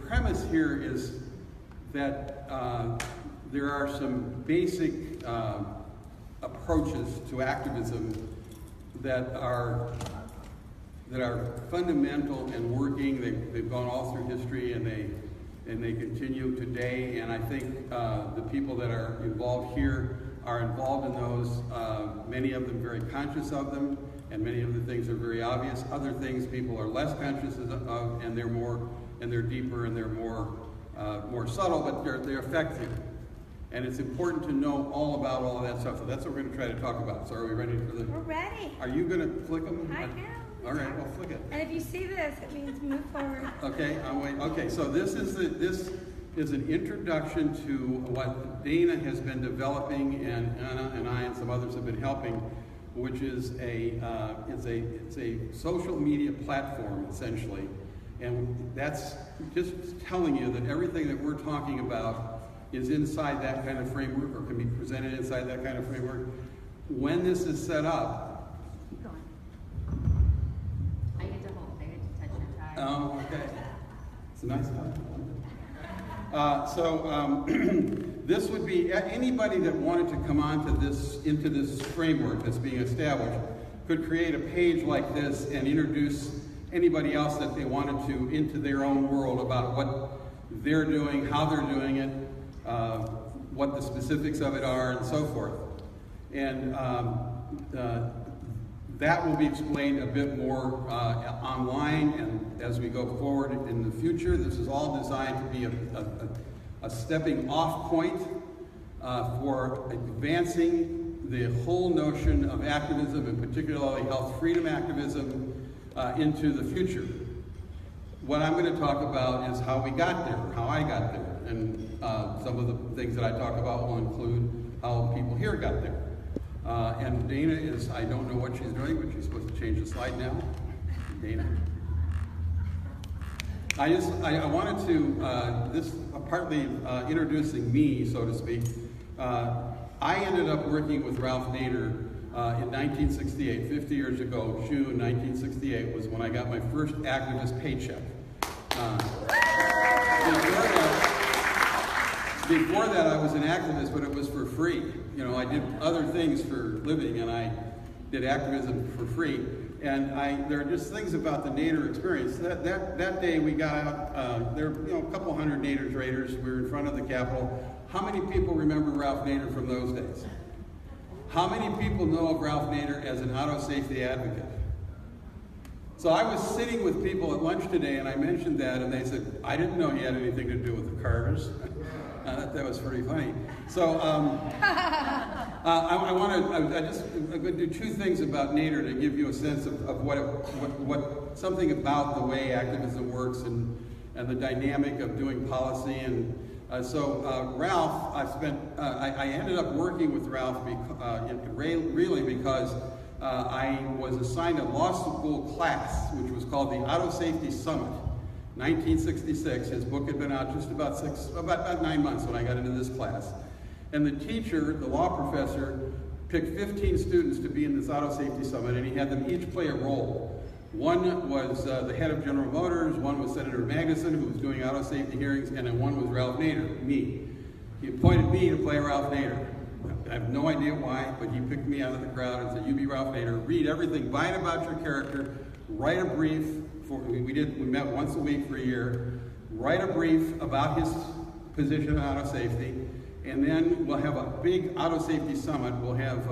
premise here is that there are some basic approaches to activism that are fundamental and working. They've gone all through history, and they continue today. And I think the people that are involved here are involved in those. Many of them very conscious of them, and many of the things are very obvious. Other things people are less conscious of, and they're deeper, and they're more subtle, but they're effective. And it's important to know all about all of that stuff. So that's what we're going to try to talk about. So are we ready for the? We're ready. Are you going to flick them? I am. All right, well, flick it. And if you see this, it means move forward. Okay, I'll wait. Okay, so this is an introduction to what Dana has been developing, and Anna and I and some others have been helping, which is it's a social media platform essentially, and that's just telling you that everything that we're talking about is inside that kind of framework, or can be presented inside that kind of framework. When this is set up, keep going. I get to touch your tie. oh, okay, it's a nice one. This would be anybody that wanted to come into this framework that's being established could create a page like this and introduce anybody else that they wanted to into their own world about what they're doing, how they're doing it, what the specifics of it are, and so forth. And that will be explained a bit more online and as we go forward in the future. This is all designed to be a stepping off point for advancing the whole notion of activism, and particularly health freedom activism, into the future. What I'm going to talk about is how we got there, how I got there, and some of the things that I talk about will include how people here got there. And Dana is, I don't know what she's doing, but she's supposed to change the slide now. Dana. I wanted to, this partly introducing me, so to speak. I ended up working with Ralph Nader in 1968, 50 years ago. June 1968 was when I got my first activist paycheck. Before that, I was an activist, but it was for free. You know, I did other things for a living, and I did activism for free. And there are just things about the Nader experience. That day we got out, there were a couple hundred Nader raiders. We were in front of the Capitol. How many people remember Ralph Nader from those days? How many people know of Ralph Nader as an auto safety advocate? So I was sitting with people at lunch today, and I mentioned that, and they said, I didn't know he had anything to do with the cars. That was pretty funny. So I'm going to do two things about Nader to give you a sense of what something about the way activism works and the dynamic of doing policy. And Ralph, I ended up working with Ralph really because I was assigned a law school class, which was called the Auto Safety Summit. 1966, his book had been out just about 9 months when I got into this class. And the teacher, the law professor, picked 15 students to be in this Auto Safety Summit, and he had them each play a role. One was the head of General Motors, one was Senator Magnuson, who was doing auto safety hearings, and then one was Ralph Nader, me. He appointed me to play Ralph Nader. I have no idea why, but he picked me out of the crowd and said, you be Ralph Nader, read everything, write about your character, write a brief. We met once a week for a year. Write a brief about his position on auto safety, and then we'll have a big auto safety summit. We'll have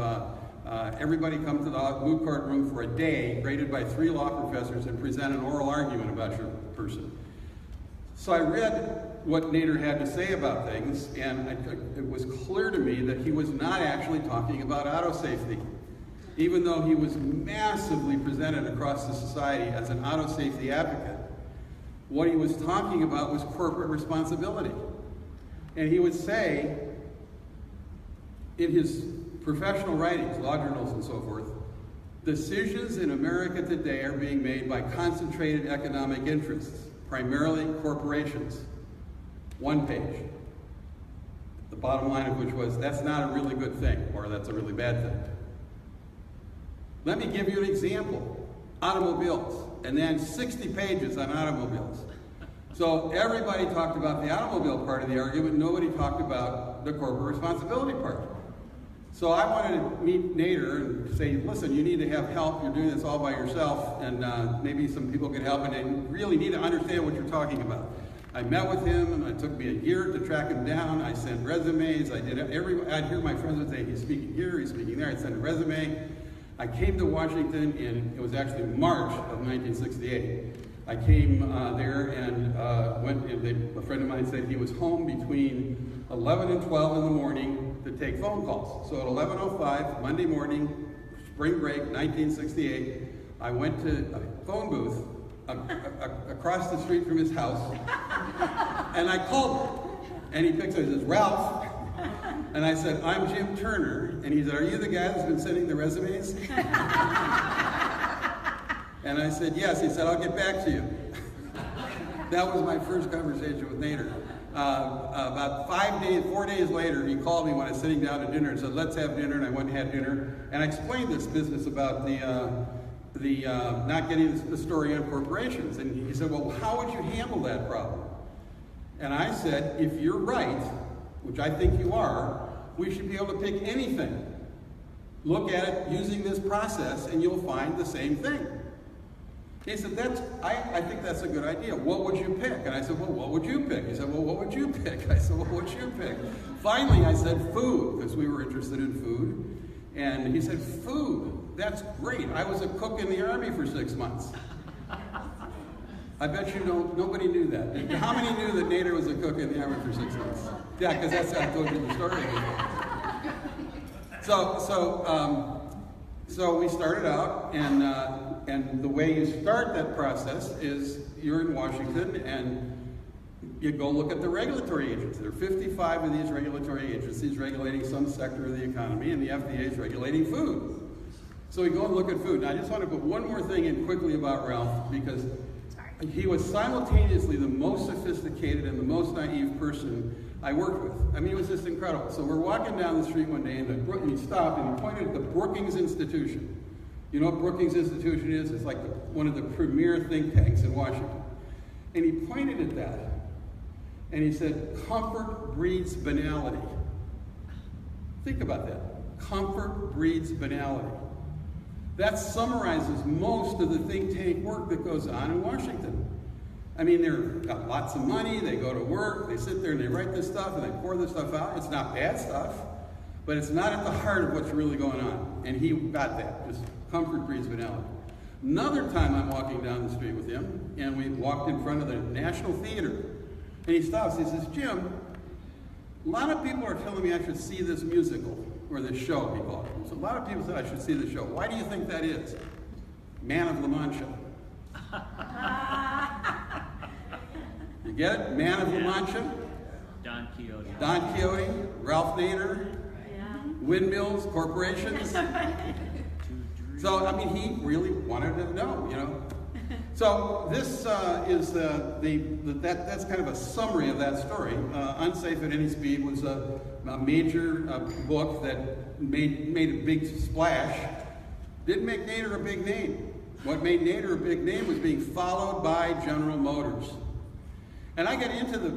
everybody come to the moot court room for a day, graded by 3 law professors, and present an oral argument about your person. So I read what Nader had to say about things, and it was clear to me that he was not actually talking about auto safety. Even though he was massively presented across the society as an auto safety advocate, what he was talking about was corporate responsibility. And he would say, in his professional writings, law journals and so forth, decisions in America today are being made by concentrated economic interests, primarily corporations. One page. The bottom line of which was, that's not a really good thing, or that's a really bad thing. Let me give you an example. Automobiles, and then 60 pages on automobiles. So everybody talked about the automobile part of the argument. Nobody talked about the corporate responsibility part. So I wanted to meet Nader and say, listen, you need to have help. You're doing this all by yourself, and maybe some people could help, and you really need to understand what you're talking about. I met with him, and it took me a year to track him down. I sent resumes. I'd hear my friends would say, he's speaking here, he's speaking there. I'd send a resume. I came to Washington it was actually March of 1968. I came there and a friend of mine said he was home between 11 and 12 in the morning to take phone calls. So at 11:05, Monday morning, spring break, 1968, I went to a phone booth across the street from his house, and I called him. And he picks up, he says, Ralph. And I said, I'm Jim Turner. And he said, are you the guy that's been sending the resumes? And I said, yes. He said, I'll get back to you. That was my first conversation with Nader. About 4 days later, he called me when I was sitting down at dinner and said, let's have dinner. And I went and had dinner. And I explained this business about the not getting the story on corporations. And he said, well, how would you handle that problem? And I said, if you're right, which I think you are, we should be able to pick anything. Look at it using this process and you'll find the same thing. He said, I think that's a good idea. What would you pick? And I said, well, what would you pick? He said, well, what would you pick? I said, well, what would you pick? Finally, I said food, because we were interested in food. And he said, food, that's great. I was a cook in the Army for 6 months. I bet you nobody knew that. How many knew that Nader was a cook in the Army for 6 months? Yeah, because that's how I told you the story. So we started out, and the way you start that process is you're in Washington and you go look at the regulatory agencies. There are 55 of these regulatory agencies regulating some sector of the economy, and the FDA is regulating food. So we go and look at food. Now I just want to put one more thing in quickly about Ralph, because he was simultaneously the most sophisticated and the most naive person I worked with. I mean, it was just incredible. So we're walking down the street one day, and he stopped and he pointed at the Brookings Institution. You know what Brookings Institution is? It's like one of the premier think tanks in Washington. And he pointed at that, and he said, comfort breeds banality. Think about that. Comfort breeds banality. That summarizes most of the think tank work that goes on in Washington. I mean, they've got lots of money, they go to work, they sit there and they write this stuff and they pour this stuff out. It's not bad stuff, but it's not at the heart of what's really going on. And he got that, just comfort breeds banality. Another time I'm walking down the street with him, and we walked in front of the National Theater, and he stops, he says, Jim, a lot of people are telling me I should see this musical, or this show, he called it. So a lot of people said I should see the show. Why do you think that is? Man of La Mancha. You get it? Man of La Mancha? Don Quixote. Don Quixote, Ralph Nader, windmills, corporations. So, I mean, he really wanted to know, you know. So this is that's kind of a summary of that story. Unsafe at Any Speed was a major book that made a big splash. Didn't make Nader a big name. What made Nader a big name was being followed by General Motors. And I got into the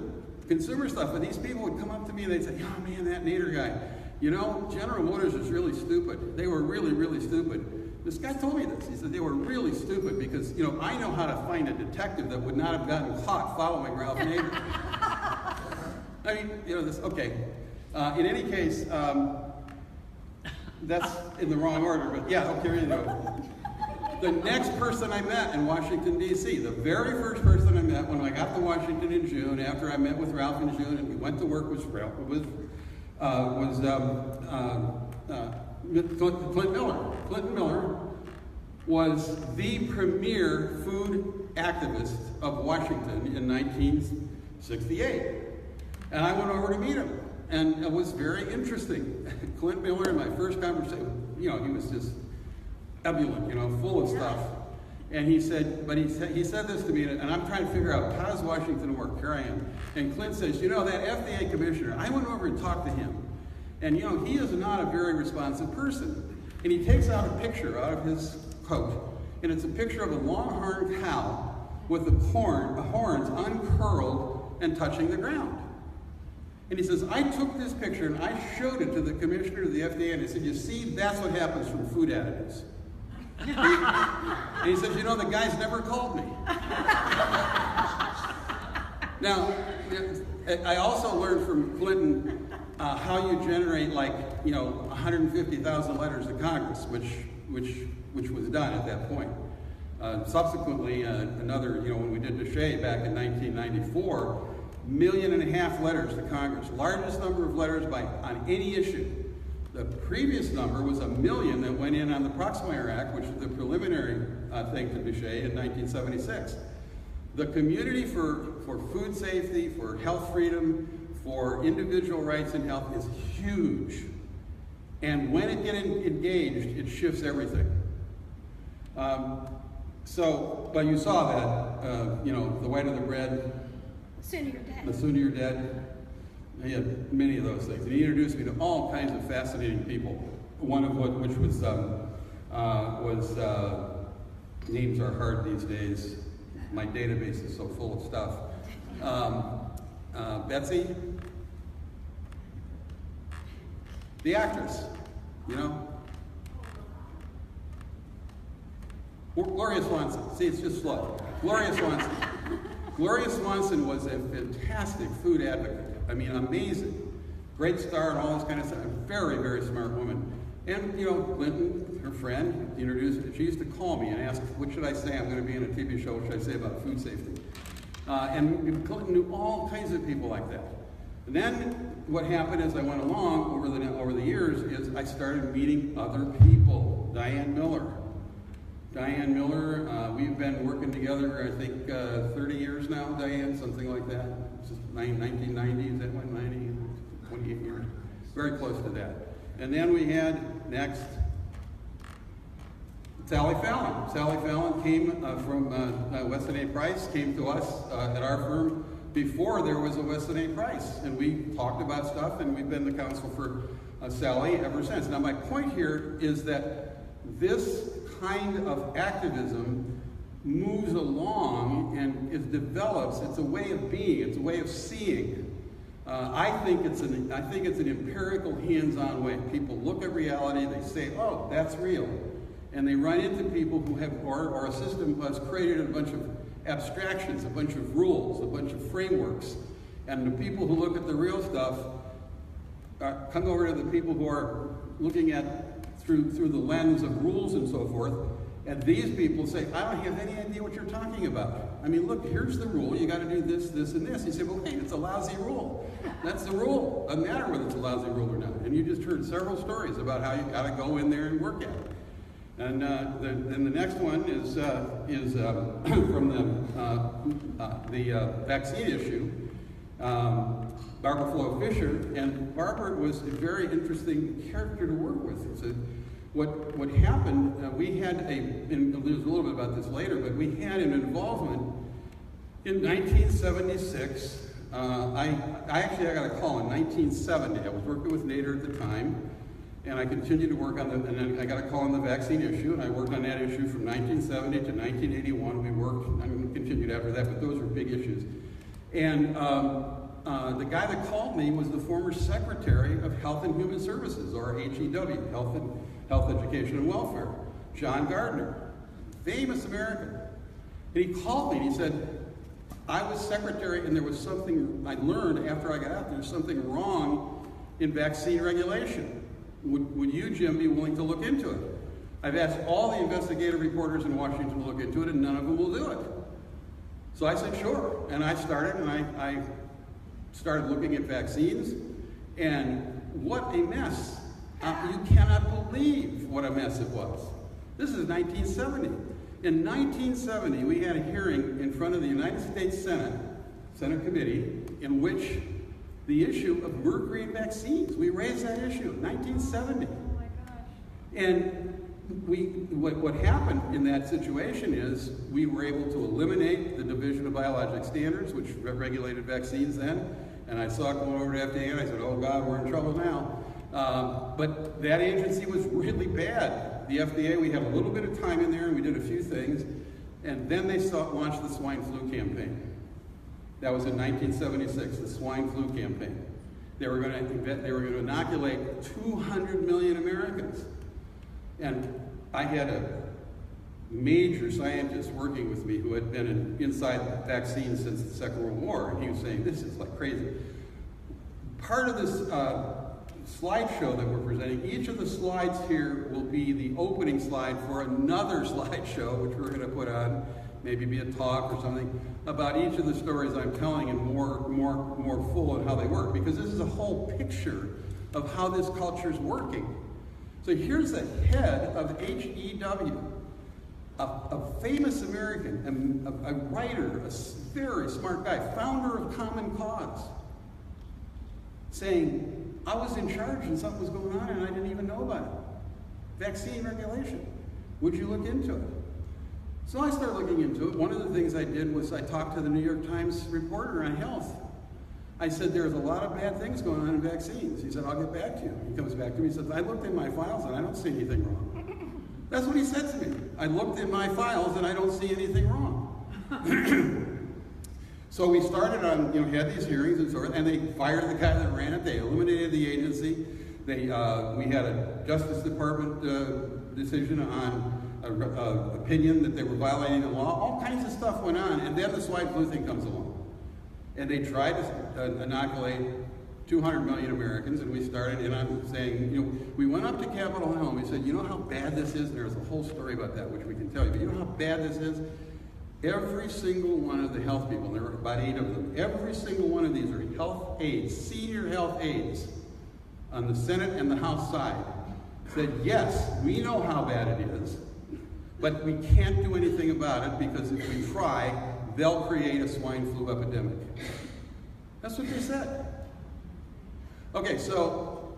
consumer stuff, but these people would come up to me and they'd say, oh man, that Nader guy, you know, General Motors is really stupid. They were really, really stupid. This guy told me this. He said they were really stupid because, you know, I know how to find a detective that would not have gotten caught following Ralph Nader. I mean, you know, this, okay. In any case, that's in the wrong order, but yeah, okay, here you go. The next person I met in Washington, D.C., the very first person I met when I got to Washington in June, after I met with Ralph in June and we went to work with Ralph, Clinton Miller. Clinton Miller was the premier food activist of Washington in 1968. And I went over to meet him. And it was very interesting. Clinton Miller, in my first conversation, you know, he was just ebullient, you know, full of stuff. And he said this to me, and I'm trying to figure out, how does Washington work? Here I am. And Clint says, you know, that FDA commissioner, I went over and talked to him. And, you know, he is not a very responsive person. And he takes out a picture out of his coat. And it's a picture of a longhorn cow with the horns uncurled and touching the ground. And he says, I took this picture and I showed it to the commissioner of the FDA, and I said, you see, that's what happens from food additives. And he says, you know, the guy's never called me. Now, I also learned from Clinton how you generate, like, 150,000 letters to Congress, which was done at that point. Subsequently, another, when we did DeShay back in 1994, 1.5 million letters to Congress, largest number of letters on any issue. The previous number was 1 million that went in on the Proxmire Act, which is the preliminary thing to DeShay in 1976. The community for food safety, for health freedom, for individual rights and health is huge. And when it gets engaged, it shifts everything. But you saw that, the white of the bread, Sooner you're dead. the sooner you're dead. He had many of those things. And he introduced me to all kinds of fascinating people. One of which was names are hard these days. My database is so full of stuff. Betsy, the actress, Gloria Swanson. See, it's just slow. Gloria Swanson. Gloria Swanson was a fantastic food advocate. I mean, amazing. Great star and all this kind of stuff. A very, very smart woman. And, Clinton, her friend, she used to call me and ask, what should I say? I'm going to be in a TV show. What should I say about food safety? And Clinton knew all kinds of people like that. And then what happened as I went along over the years is I started meeting other people. Diane Miller. We've been working together, I think, 30 years now, Diane, something like that. It's just 1990, is that when, 90, 28 years? Very close to that. And then we had, next, Sally Fallon. Sally Fallon came from Weston A. Price, came to us at our firm before there was a Weston A. Price. And we talked about stuff, and we've been the counsel for Sally ever since. Now, my point here is that this kind of activism moves along and it develops. It's a way of being. It's a way of seeing. I think it's an empirical, hands-on way. People look at reality. They say, "Oh, that's real," and they run into people who have, or a system has created a bunch of abstractions, a bunch of rules, a bunch of frameworks, and the people who look at the real stuff come over to the people who are looking at through the lens of rules and so forth, and these people say, I don't have any idea what you're talking about. I mean, look, here's the rule. You got to do this, this, and this. You say, well, hey, it's a lousy rule. That's the rule. Doesn't matter whether it's a lousy rule or not. And you just heard several stories about how you got to go in there and work at it. And then the next one is from the vaccine issue. Barbara Flo Fisher, and Barbara was a very interesting character to work with. What happened, we had and there's a little bit about this later, but we had an involvement in 1976. I got a call in 1970. I was working with Nader at the time, and I continued to work on and then I got a call on the vaccine issue, and I worked on that issue from 1970 to 1981. We worked, and continued after that, but those were big issues. And the guy that called me was the former Secretary of Health and Human Services, or HEW, Health, Education, and Welfare, John Gardner, famous American. And he called me and he said, I was secretary and there was something I learned after I got out, there's something wrong in vaccine regulation. Would you, Jim, be willing to look into it? I've asked all the investigative reporters in Washington to look into it, and none of them will do it. So I said, sure. And I started, and I started looking at vaccines, and what a mess. You cannot believe what a mess it was. This is 1970. In 1970, we had a hearing in front of the United States Senate Committee, in which the issue of mercury in vaccines, we raised that issue in 1970. Oh my gosh. And what happened in that situation is we were able to eliminate the Division of Biologic Standards, which regulated vaccines then, and I saw it going over to FDA, and I said, oh God, we're in trouble now. But that agency was really bad. The FDA, we had a little bit of time in there, and we did a few things, And then they launched the swine flu campaign. That was in 1976, the swine flu campaign. They were going to inoculate 200 million Americans. And I had a major scientist working with me who had been inside vaccines since the Second World War, and he was saying, this is like crazy. Part of this slideshow that we're presenting, each of the slides here will be the opening slide for another slideshow, which we're going to put on, maybe be a talk or something, about each of the stories I'm telling and more full on how they work, because this is a whole picture of how this culture is working. So here's the head of HEW, a famous American, a writer, a very smart guy, founder of Common Cause, saying, I was in charge and something was going on and I didn't even know about it. Vaccine regulation. Would you look into it? So I started looking into it. One of the things I did was I talked to the New York Times reporter on health. I said, there's a lot of bad things going on in vaccines. He said, I'll get back to you. He comes back to me and says, I looked in my files and I don't see anything wrong. That's what he said to me. I looked in my files and I don't see anything wrong. So we started on, had these hearings and so forth, and they fired the guy that ran it. They eliminated the agency. We had a Justice Department decision on opinion that they were violating the law. All kinds of stuff went on, and then the swine flu thing comes along. And they tried to inoculate 200 million Americans, and we started, and I'm saying, we went up to Capitol Hill and we said, you know how bad this is? And there's a whole story about that, which we can tell you, but you know how bad this is? Every single one of the health people, and there were about 8 of them, every single one of these are health aides, senior health aides on the Senate and the House side, said, yes, we know how bad it is, but we can't do anything about it because if we try, they'll create a swine flu epidemic. That's what they said. Okay, so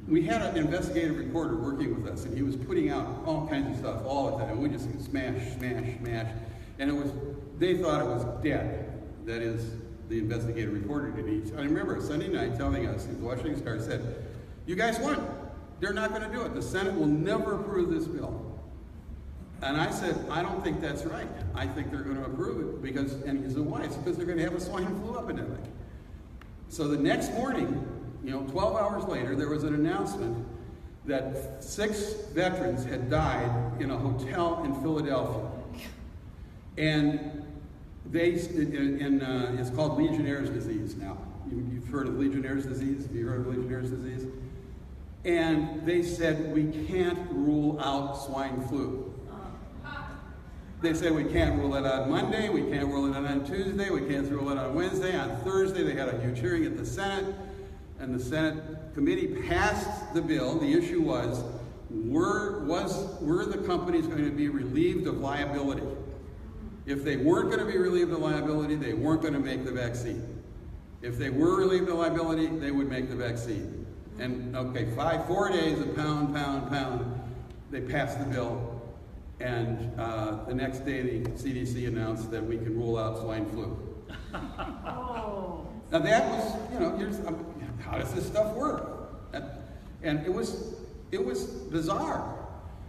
we had an investigative reporter working with us, and he was putting out all kinds of stuff all the time, and we just smash, smash, smash. And they thought it was dead. That is, the investigative reporter did. I remember Sunday night telling us, the Washington Star said, you guys won. They're not going to do it. The Senate will never approve this bill. And I said, I don't think that's right. I think they're going to approve it because, and he said, why? It's because they're going to have a swine flu epidemic. So the next morning, 12 hours later, there was an announcement that 6 veterans had died in a hotel in Philadelphia. And it's called Legionnaire's disease now. You've heard of Legionnaire's disease? Have you heard of Legionnaire's disease? And they said, we can't rule out swine flu. They said we can't rule it out on Monday, we can't rule it out on Tuesday, we can't rule it out on Wednesday. On Thursday, they had a huge hearing at the Senate, and the Senate committee passed the bill. The issue was, were the companies going to be relieved of liability? If they weren't going to be relieved of liability, they weren't going to make the vaccine. If they were relieved of liability, they would make the vaccine. And okay, 4 days of pound, they passed the bill, and the next day the CDC announced that we can rule out swine flu. Oh. Now that was, how does this stuff work? And it was bizarre.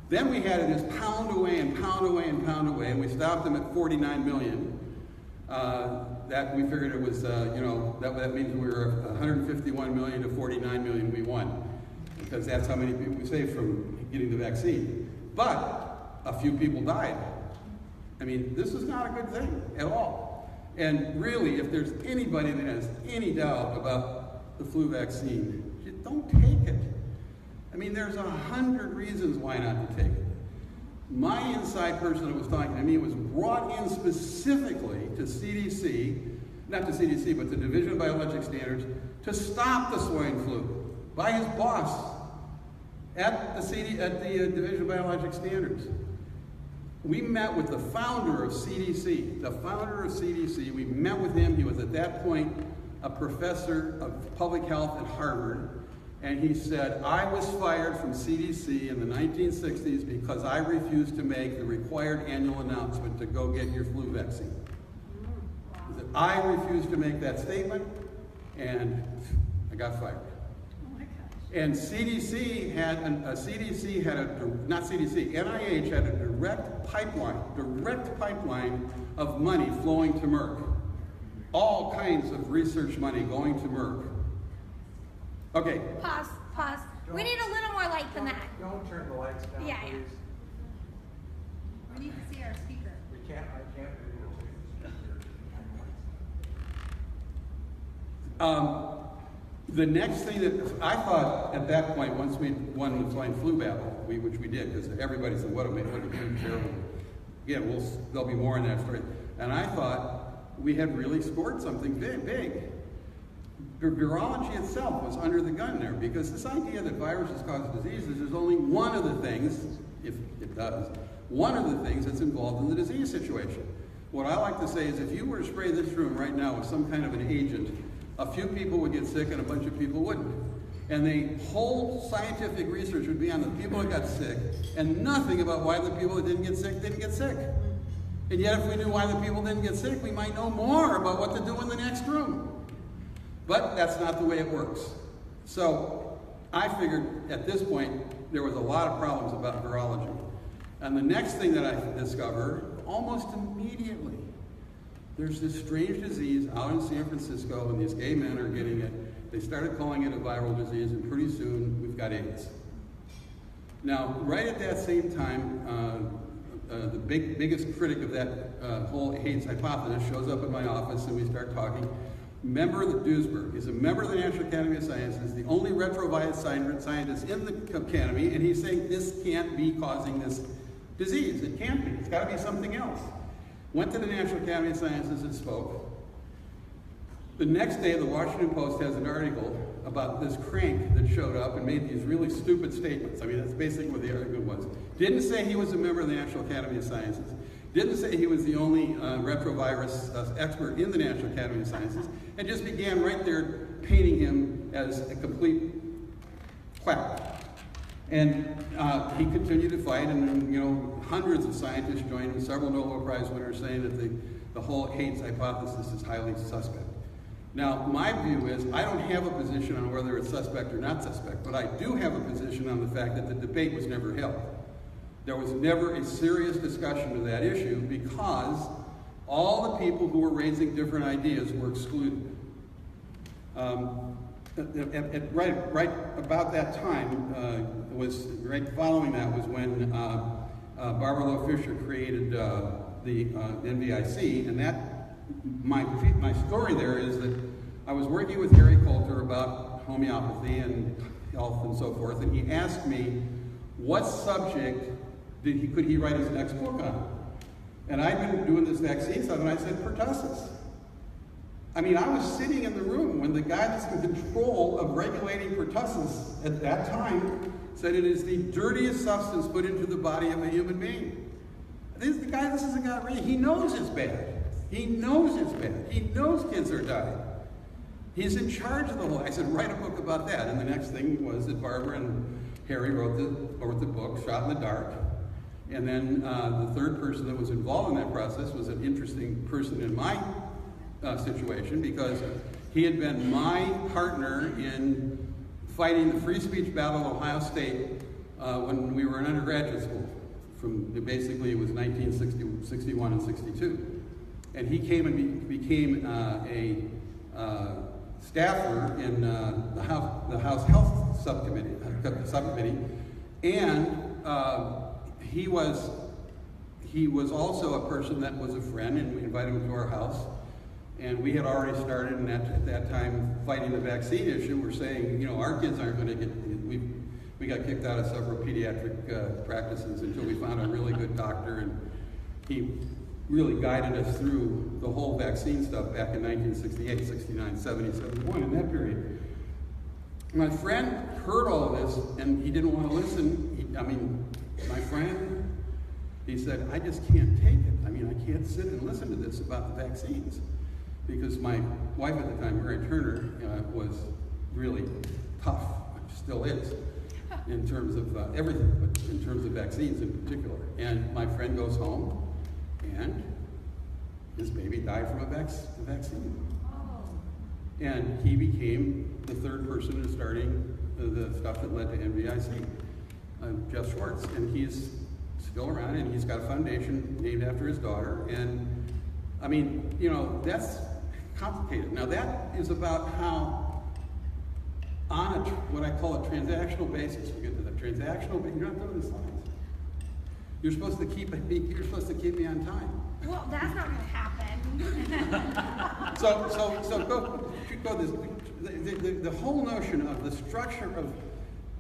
Then we had it as pound away and pound away and pound away, and we stopped them at 49 million. That we figured it was, that means we were 151 million to 49 million we won, because that's how many people we saved from getting the vaccine. But a few people died. I mean, this is not a good thing at all. And really, if there's anybody that has any doubt about the flu vaccine, don't take it. I mean, there's 100 reasons why not to take it. My inside person that was talking to me was brought in specifically to CDC, not to CDC, but the Division of Biologic Standards, to stop the swine flu by his boss at the Division of Biologic Standards. We met with the founder of CDC. We met with him. He was at that point a professor of public health at Harvard. And he said, I was fired from CDC in the 1960s because I refused to make the required annual announcement to go get your flu vaccine. He said, I refused to make that statement, and I got fired. Oh my gosh. And NIH had a direct pipeline of money flowing to Merck. All kinds of research money going to Merck. Okay. Pause. We need a little more light than that. Don't turn the lights down, Yeah. please. We need to see our speaker. I can't The next thing that I thought at that point, once we won the swine flu battle, which we did, because everybody said, what a terrible. Again, there'll be more in that story. And I thought we had really scored something big. Virology itself was under the gun there, because this idea that viruses cause diseases is only one of the things, if it does, one of the things that's involved in the disease situation. What I like to say is if you were to spray this room right now with some kind of an agent, a few people would get sick and a bunch of people wouldn't. And the whole scientific research would be on the people that got sick and nothing about why the people that didn't get sick. And yet if we knew why the people didn't get sick, we might know more about what to do in the next room. But that's not the way it works. So I figured at this point there was a lot of problems about virology. And the next thing that I discovered, almost immediately, there's this strange disease out in San Francisco, and these gay men are getting it. They started calling it a viral disease, and pretty soon we've got AIDS. Now, right at that same time, the biggest critic of that whole AIDS hypothesis shows up in my office, and we start talking. Member of the Duisburg. He's a member of the National Academy of Sciences, the only retrovirus scientist in the academy, and he's saying this can't be causing this disease. It can't be. It's got to be something else. Went to the National Academy of Sciences and spoke. The next day, the Washington Post has an article about this crank that showed up and made these really stupid statements. I mean, that's basically what the article was. Didn't say he was a member of the National Academy of Sciences. Didn't say he was the only retrovirus expert in the National Academy of Sciences, and just began right there painting him as a complete quack. And he continued to fight, and hundreds of scientists joined him, several Nobel Prize winners saying that the whole AIDS hypothesis is highly suspect. Now, my view is I don't have a position on whether it's suspect or not suspect, but I do have a position on the fact that the debate was never held. There was never a serious discussion of that issue because all the people who were raising different ideas were excluded. Right about that time, right following that was when Barbara Loe Fisher created the NVIC, and that my story there is that I was working with Harry Coulter about homeopathy and health and so forth, and he asked me what subject could he write his next book on. And I'd been doing this vaccine stuff, and I said pertussis. I mean, I was sitting in the room when the guy that's in control of regulating pertussis at that time said it is the dirtiest substance put into the body of a human being. This is a guy, he knows it's bad. He knows it's bad. He knows kids are dying. He's in charge of the whole. I said, write a book about that. And the next thing was that Barbara and Harry wrote the book, Shot in the Dark. And then the third person that was involved in that process was an interesting person in my situation, because he had been my partner in fighting the free speech battle at Ohio State when we were in undergraduate school. Basically, it was 1961 and 62. And he came and became a staffer in the House Health Subcommittee, and he was also a person that was a friend, and we invited him to our house. And we had already started at that time fighting the vaccine issue. We're saying, our kids aren't going to get. We got kicked out of several pediatric practices until we found a really good doctor, and he really guided us through the whole vaccine stuff back in 1968, 69, 70, 71, in that period. My friend heard all of this, and he didn't want to listen. My friend, he said, I just can't take it. I can't sit and listen to this about the vaccines. Because my wife at the time, Mary Turner, was really tough, still is, in terms of everything, but in terms of vaccines in particular. And my friend goes home, and his baby died from a vaccine. Oh. And he became the third person in starting the stuff that led to NVIC, Jeff Schwartz, and he's still around, and he's got a foundation named after his daughter, and I mean, you know, that's complicated. Now that is about how, on a, what I call a transactional basis, we get to the transactional, but you're not doing the slides. You're supposed to keep me on time. Well, that's not going to happen. So go this. The whole notion of the structure of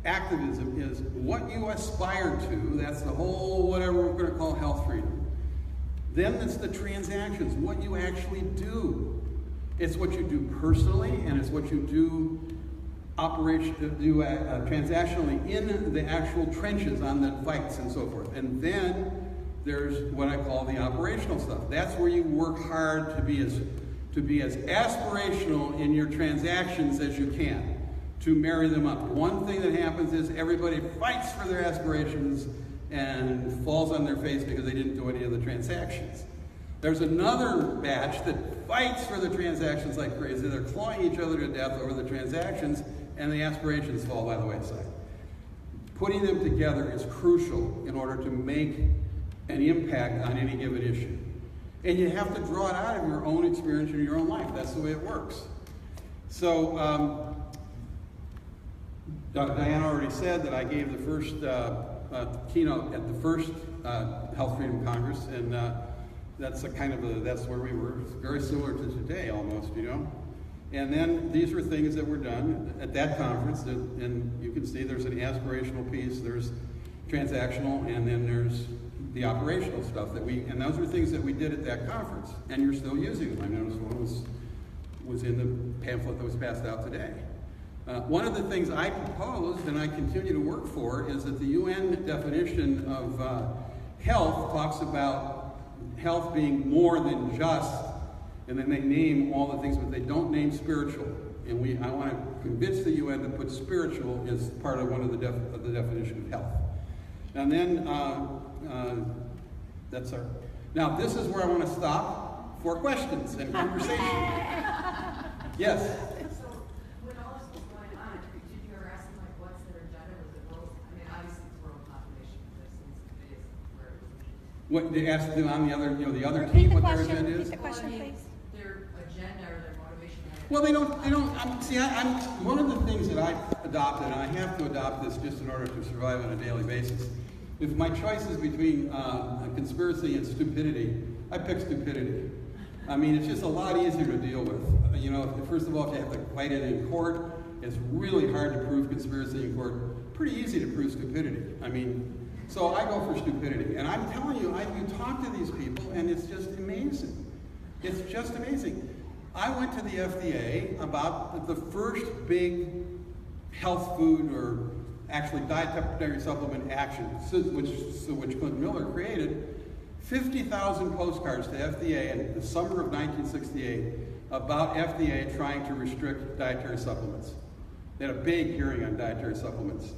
activism is what you aspire to. That's the whole whatever we're going to call health freedom. Then it's the transactions, what you actually do. It's what you do personally, and it's what you do transactionally in the actual trenches on the fights and so forth. And then there's what I call the operational stuff. That's where you work hard to be as aspirational in your transactions as you can, to marry them up. One thing that happens is everybody fights for their aspirations and falls on their face because they didn't do any of the transactions. There's another batch that fights for the transactions like crazy. They're clawing each other to death over the transactions, and the aspirations fall by the wayside. Putting them together is crucial in order to make an impact on any given issue. And you have to draw it out of your own experience in your own life. That's the way it works. So, Diana already said that I gave the first keynote at the first Health Freedom Congress, and that's that's where we were. It's very similar to today, almost, you know. And then these were things that were done at that conference, and you can see there's an aspirational piece, there's transactional, and then there's the operational stuff and those were things that we did at that conference, and you're still using them. I noticed one was in the pamphlet that was passed out today. One of the things I proposed and I continue to work for is that the UN definition of health talks about health being more than just, and then they name all the things, but they don't name spiritual. And I want to convince the UN to put spiritual as part of one of the definition of health. And then that's our. Now this is where I want to stop for questions and conversation. Yes. So when all this was going on, did you ever ask them like what's their agenda? Was it world? I mean, obviously it's world population. This seems to be where it was. What they asked them on the other, the other Repeat team, the what their question. agenda Repeat is. the question, please. Their agenda or their motivation. Well, they don't. I'm one of the things that I adopted, and I have to adopt this just in order to survive on a daily basis. If my choice is between conspiracy and stupidity, I pick stupidity. I mean, it's just a lot easier to deal with. You know, first of all, if you have to fight it in court, it's really hard to prove conspiracy in court. Pretty easy to prove stupidity. I mean, so I go for stupidity. And I'm telling you, you talk to these people, and it's just amazing. It's just amazing. I went to the FDA about the first big health food, or actually dietary supplement action, which Clint Miller created. 50,000 postcards to FDA in the summer of 1968 about FDA trying to restrict dietary supplements. They had a big hearing on dietary supplements.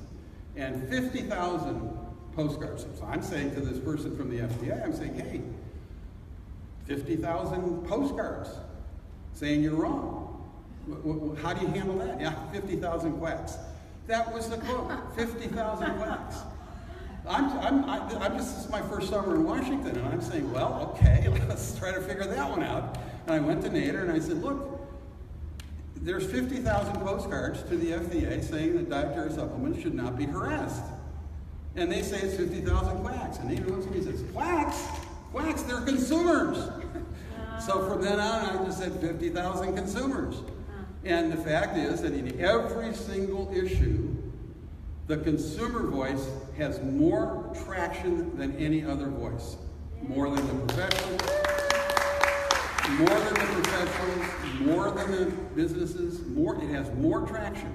And 50,000 postcards. So I'm saying to this person from the FDA, I'm saying, hey, 50,000 postcards saying you're wrong. How do you handle that? Yeah, 50,000 quacks. That was the quote, 50,000 quacks. This is my first summer in Washington, and I'm saying, well, okay, let's try to figure that one out. And I went to Nader and I said, look, there's 50,000 postcards to the FDA saying that dietary supplements should not be harassed. And they say it's 50,000 quacks. And Nader looks at me and says, quacks? Quacks, they're consumers. So from then on, I just said 50,000 consumers. And the fact is that in every single issue, the consumer voice has more traction than any other voice. More than the professionals, more than the businesses, it has more traction.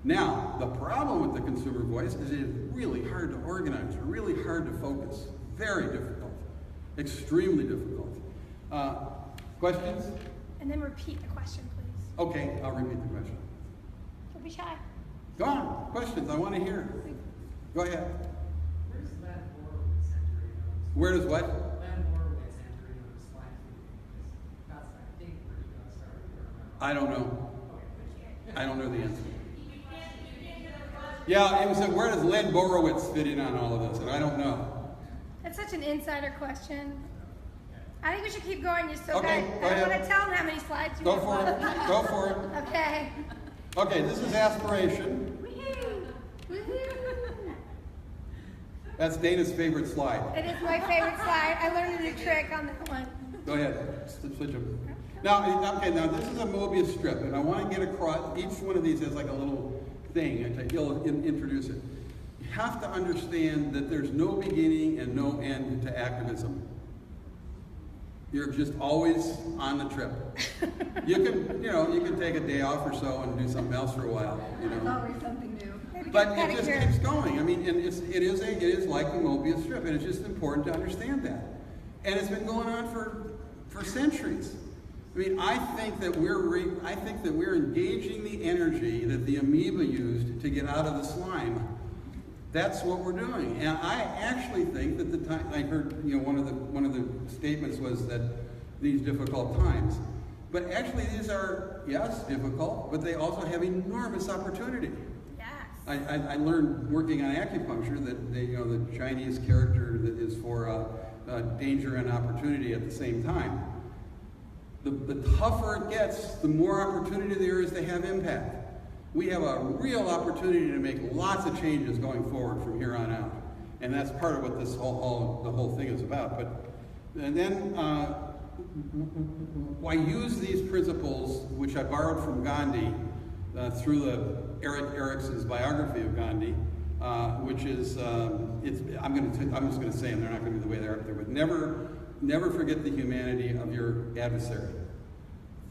Now, the problem with the consumer voice is it is really hard to organize, really hard to focus. Very difficult. Extremely difficult. Questions? And then repeat the question, please. Okay, I'll repeat the question. Don't be shy. Go on, questions, I want to hear. Go ahead. Where does Len Horowitz enter in? Where does what? Len Horowitz enter in on the swine flu? Because that's, I think, where he got started. I don't know. Okay. I don't know the answer. Yeah, and so where does Len Borowitz fit in on all of this? And I don't know. That's such an insider question. I think we should keep going just so Okay, that go I don't ahead. want to tell them how many slides you Go have for it. left. Go for it. Okay. Okay, this is aspiration. Woohoo! Woohoo! That's Dana's favorite slide. It is my favorite slide. I learned a new trick on that one. Go ahead. Switch them. Now, okay, now this is a Mobius strip, and I want to get across. Each one of these has like a little thing, and he'll introduce it. You have to understand that there's no beginning and no end to activism. You're just always on the trip. You can take a day off or so and do something else for a while, Always something new. Maybe But get a it just pedicure. keeps going. I mean, and it is like a Mobius strip, and it's just important to understand that. And it's been going on for centuries. I mean, I think that we're engaging the energy that the amoeba used to get out of the slime. That's what we're doing. And I actually think that the time I heard, one of the statements was that these difficult times. But actually these are, yes, difficult, but they also have enormous opportunity. Yes. I learned working on acupuncture that the Chinese character that is for danger and opportunity at the same time. The tougher it gets, the more opportunity there is to have impact. We have a real opportunity to make lots of changes going forward from here on out, and that's part of what this the whole thing is about. And then I use these principles, which I borrowed from Gandhi through Eric Erickson's biography of Gandhi, which is I'm just going to say them. They're not going to be the way they're up there, but never forget the humanity of your adversary.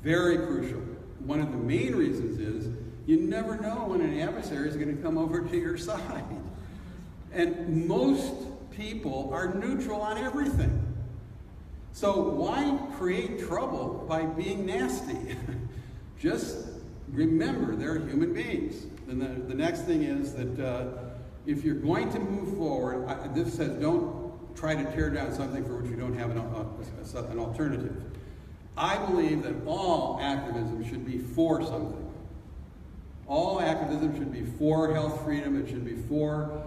Very crucial. One of the main reasons is you never know when an adversary is going to come over to your side. And most people are neutral on everything. So why create trouble by being nasty? Just remember they're human beings. And the next thing is that if you're going to move forward, this says don't try to tear down something for which you don't have an alternative. I believe that all activism should be for something. All activism should be for health freedom. It should be for,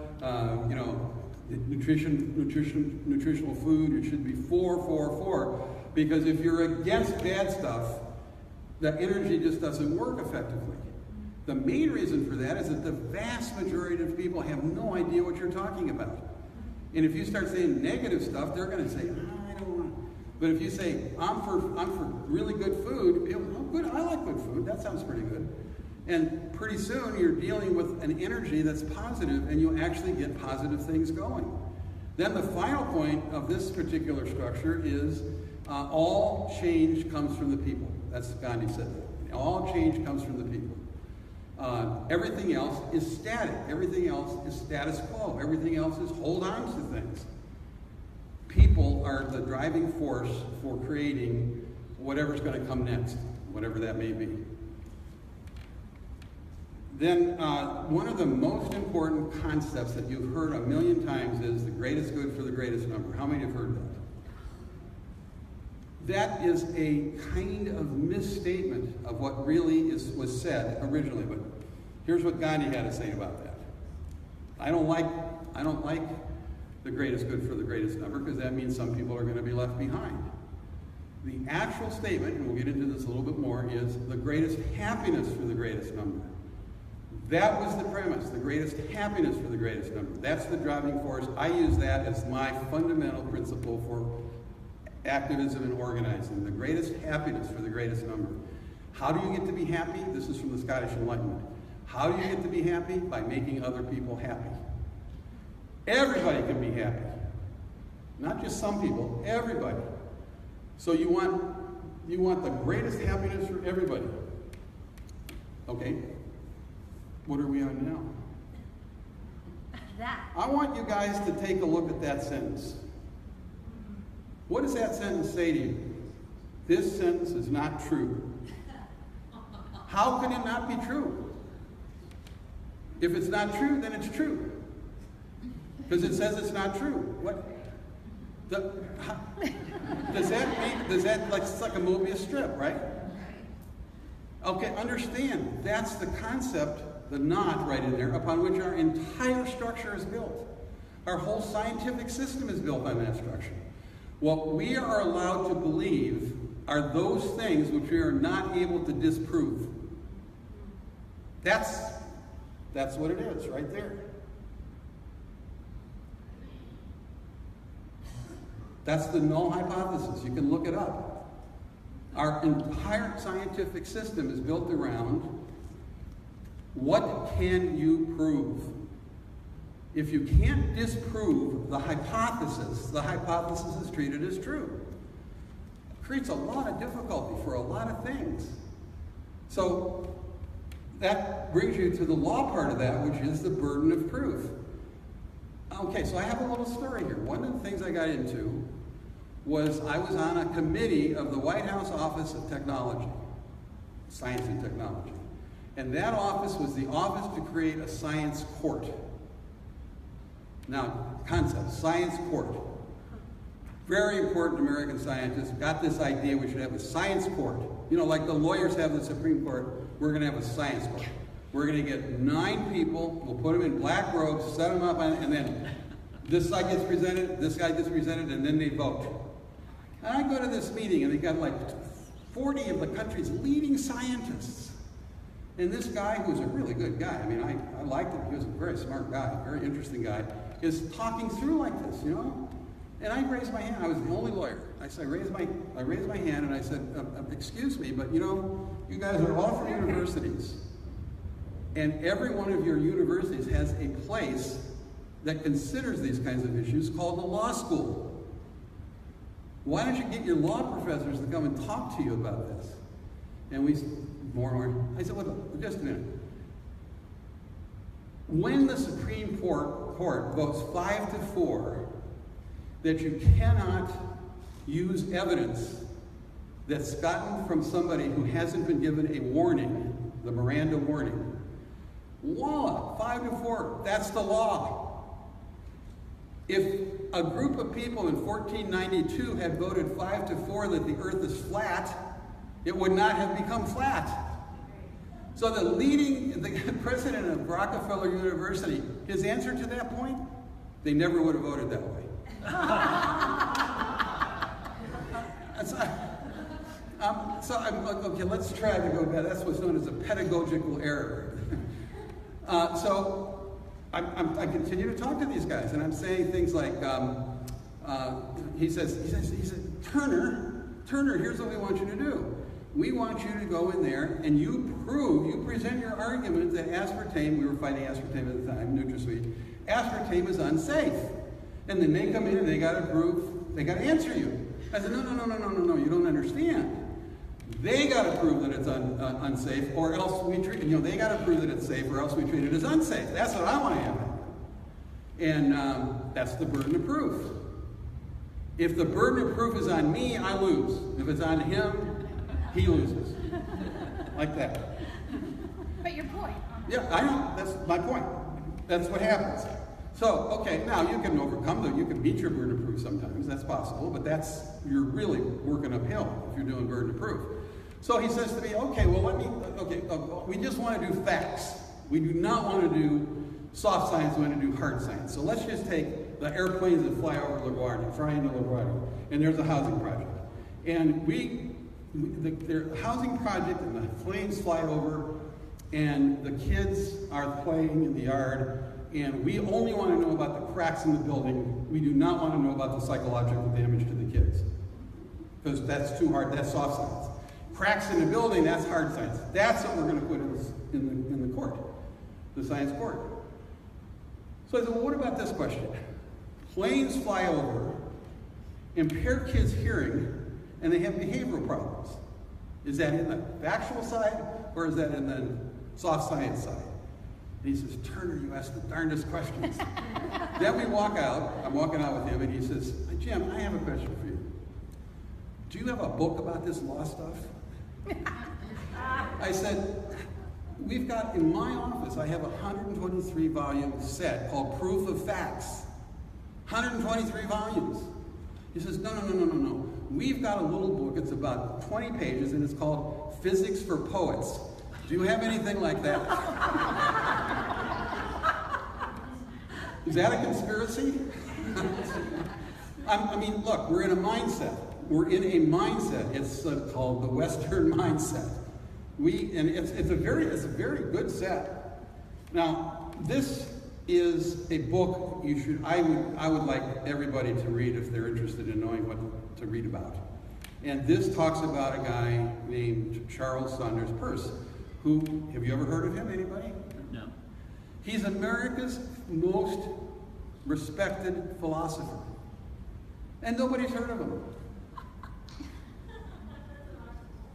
nutritional food. It should be for. Because if you're against bad stuff, the energy just doesn't work effectively. The main reason for that is that the vast majority of people have no idea what you're talking about. And if you start saying negative stuff, they're going to say, I don't want to. But if you say, I'm for really good food, people, oh, good, I like good food. That sounds pretty good. And pretty soon you're dealing with an energy that's positive, and you actually get positive things going. Then the final point of this particular structure is all change comes from the people. That's Gandhi said that. All change comes from the people. Everything else is static. Everything else is status quo. Everything else is hold on to things. People are the driving force for creating whatever's going to come next, whatever that may be. Then one of the most important concepts that you've heard a million times is the greatest good for the greatest number. How many have heard that? That is a kind of misstatement of what really was said originally. But here's what Gandhi had to say about that. I don't like the greatest good for the greatest number, because that means some people are going to be left behind. The actual statement, and we'll get into this a little bit more, is the greatest happiness for the greatest number. That was the premise, the greatest happiness for the greatest number. That's the driving force. I use that as my fundamental principle for activism and organizing. The greatest happiness for the greatest number. How do you get to be happy? This is from the Scottish Enlightenment. How do you get to be happy? By making other people happy. Everybody can be happy. Not just some people, everybody. So you want the greatest happiness for everybody. Okay. What are we on now? That. I want you guys to take a look at that sentence. What does that sentence say to you? This sentence is not true. How can it not be true? If it's not true, then it's true. Because it says it's not true. What? Does that like, it's like a Mobius strip, right? Okay, understand, that's the concept the knot right in there upon which our entire structure is built. Our whole scientific system is built on that structure. What we are allowed to believe are those things which we are not able to disprove. That's what it is right there. That's the null hypothesis. You can look it up. Our entire scientific system is built around what can you prove? If you can't disprove the hypothesis is treated as true. It creates a lot of difficulty for a lot of things. So that brings you to the law part of that, which is the burden of proof. Okay, so I have a little story here. One of the things I got into was I was on a committee of the White House Office of Technology, Science and Technology. And that office was the office to create a science court. Now, concept, science court. Very important American scientists got this idea we should have a science court. You know, like the lawyers have the Supreme Court, we're going to have a science court. We're going to get 9 people, we'll put them in black robes, set them up, and then this side gets presented, this guy gets presented, and then they vote. And I go to this meeting, and they got like 40 of the country's leading scientists. And this guy, who's a really good guy, I mean, I liked him, he was a very smart guy, very interesting guy, is talking through like this, you know? And I raised my hand, I was the only lawyer. I raised my hand and I said, excuse me, but you know, you guys are all from universities. And every one of your universities has a place that considers these kinds of issues called the law school. Why don't you get your law professors to come and talk to you about this? And more. I said, well, just a minute. When the Supreme Court votes 5-4 that you cannot use evidence that's gotten from somebody who hasn't been given a warning, the Miranda warning, voila, 5-4, that's the law. If a group of people in 1492 had voted 5-4 that the earth is flat, it would not have become flat. So the president of Rockefeller University, his answer to that point, they never would have voted that way. Okay, let's try to go back. That's what's known as a pedagogical error. So I continue to talk to these guys, and I'm saying things like, he said, Turner, here's what we want you to do. We want you to go in there and you present your argument that aspartame, we were fighting aspartame at the time, NutraSweet, aspartame is unsafe. And then they come in and they got to answer you. I said, no, you don't understand. They got to prove that it's unsafe, or else we treat, they got to prove that it's safe, or else we treat it as unsafe. That's what I want to have happen. And that's the burden of proof. If the burden of proof is on me, I lose. If it's on him, he loses. Like that. But your point. Yeah, I know. That's my point. That's what happens. So, okay, now you can overcome you can meet your burden of proof sometimes. That's possible, but you're really working uphill if you're doing burden of proof. So he says to me, okay, well, we just want to do facts. We do not want to do soft science, we want to do hard science. So let's just take the airplanes that fly over fly into LaGuardia, and there's a housing project. And the housing project and the planes fly over, and the kids are playing in the yard, and we only want to know about the cracks in the building. We do not want to know about the psychological damage to the kids. Because that's too hard, that's soft science. Cracks in the building, that's hard science. That's what we're going to put in the court, the science court. So I said, well, what about this question? Planes fly over, impair kids' hearing, and they have behavioral problems. Is that in the factual side, or is that in the soft science side? And he says, Turner, you ask the darndest questions. Then we walk out, I'm walking out with him, and he says, Jim, I have a question for you. Do you have a book about this law stuff? I said, we've got, in my office, I have a 123-volume set called Proof of Facts. 123 volumes. He says, no. We've got a little book, it's about 20 pages, and it's called Physics for Poets. Do you have anything like that? Is that a conspiracy? I mean, look, we're in a mindset. We're in a mindset. It's called the Western mindset. It's a very good set. Now, this is a book I would like everybody to read if they're interested in knowing what to read about. And this talks about a guy named Charles Sanders Peirce, who, have you ever heard of him, anybody? No. He's America's most respected philosopher. And nobody's heard of him.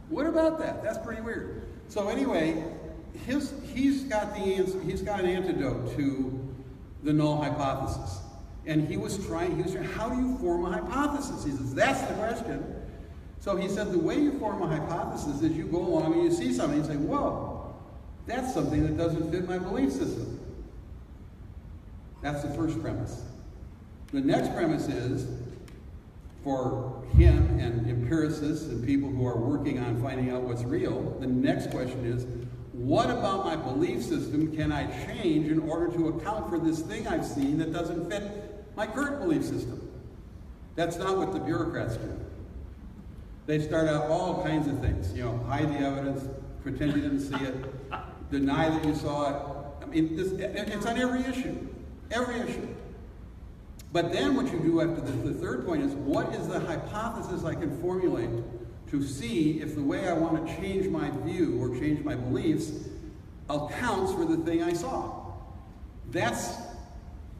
What about that? That's pretty weird. So anyway, he's got the answer. He's got an antidote to the null hypothesis. And he was trying, how do you form a hypothesis? He says, that's the question. So he said, the way you form a hypothesis is you go along and you see something and you say, whoa, that's something that doesn't fit my belief system. That's the first premise. The next premise is, for him and empiricists and people who are working on finding out what's real, the next question is, what about my belief system can I change in order to account for this thing I've seen that doesn't fit my current belief system? That's not what the bureaucrats do. They start out all kinds of things, hide the evidence, pretend you didn't see it, deny that you saw it. I mean, it's on every issue. Every issue. But then what you do after the third point is, what is the hypothesis I can formulate to see if the way I want to change my view or change my beliefs accounts for the thing I saw? That's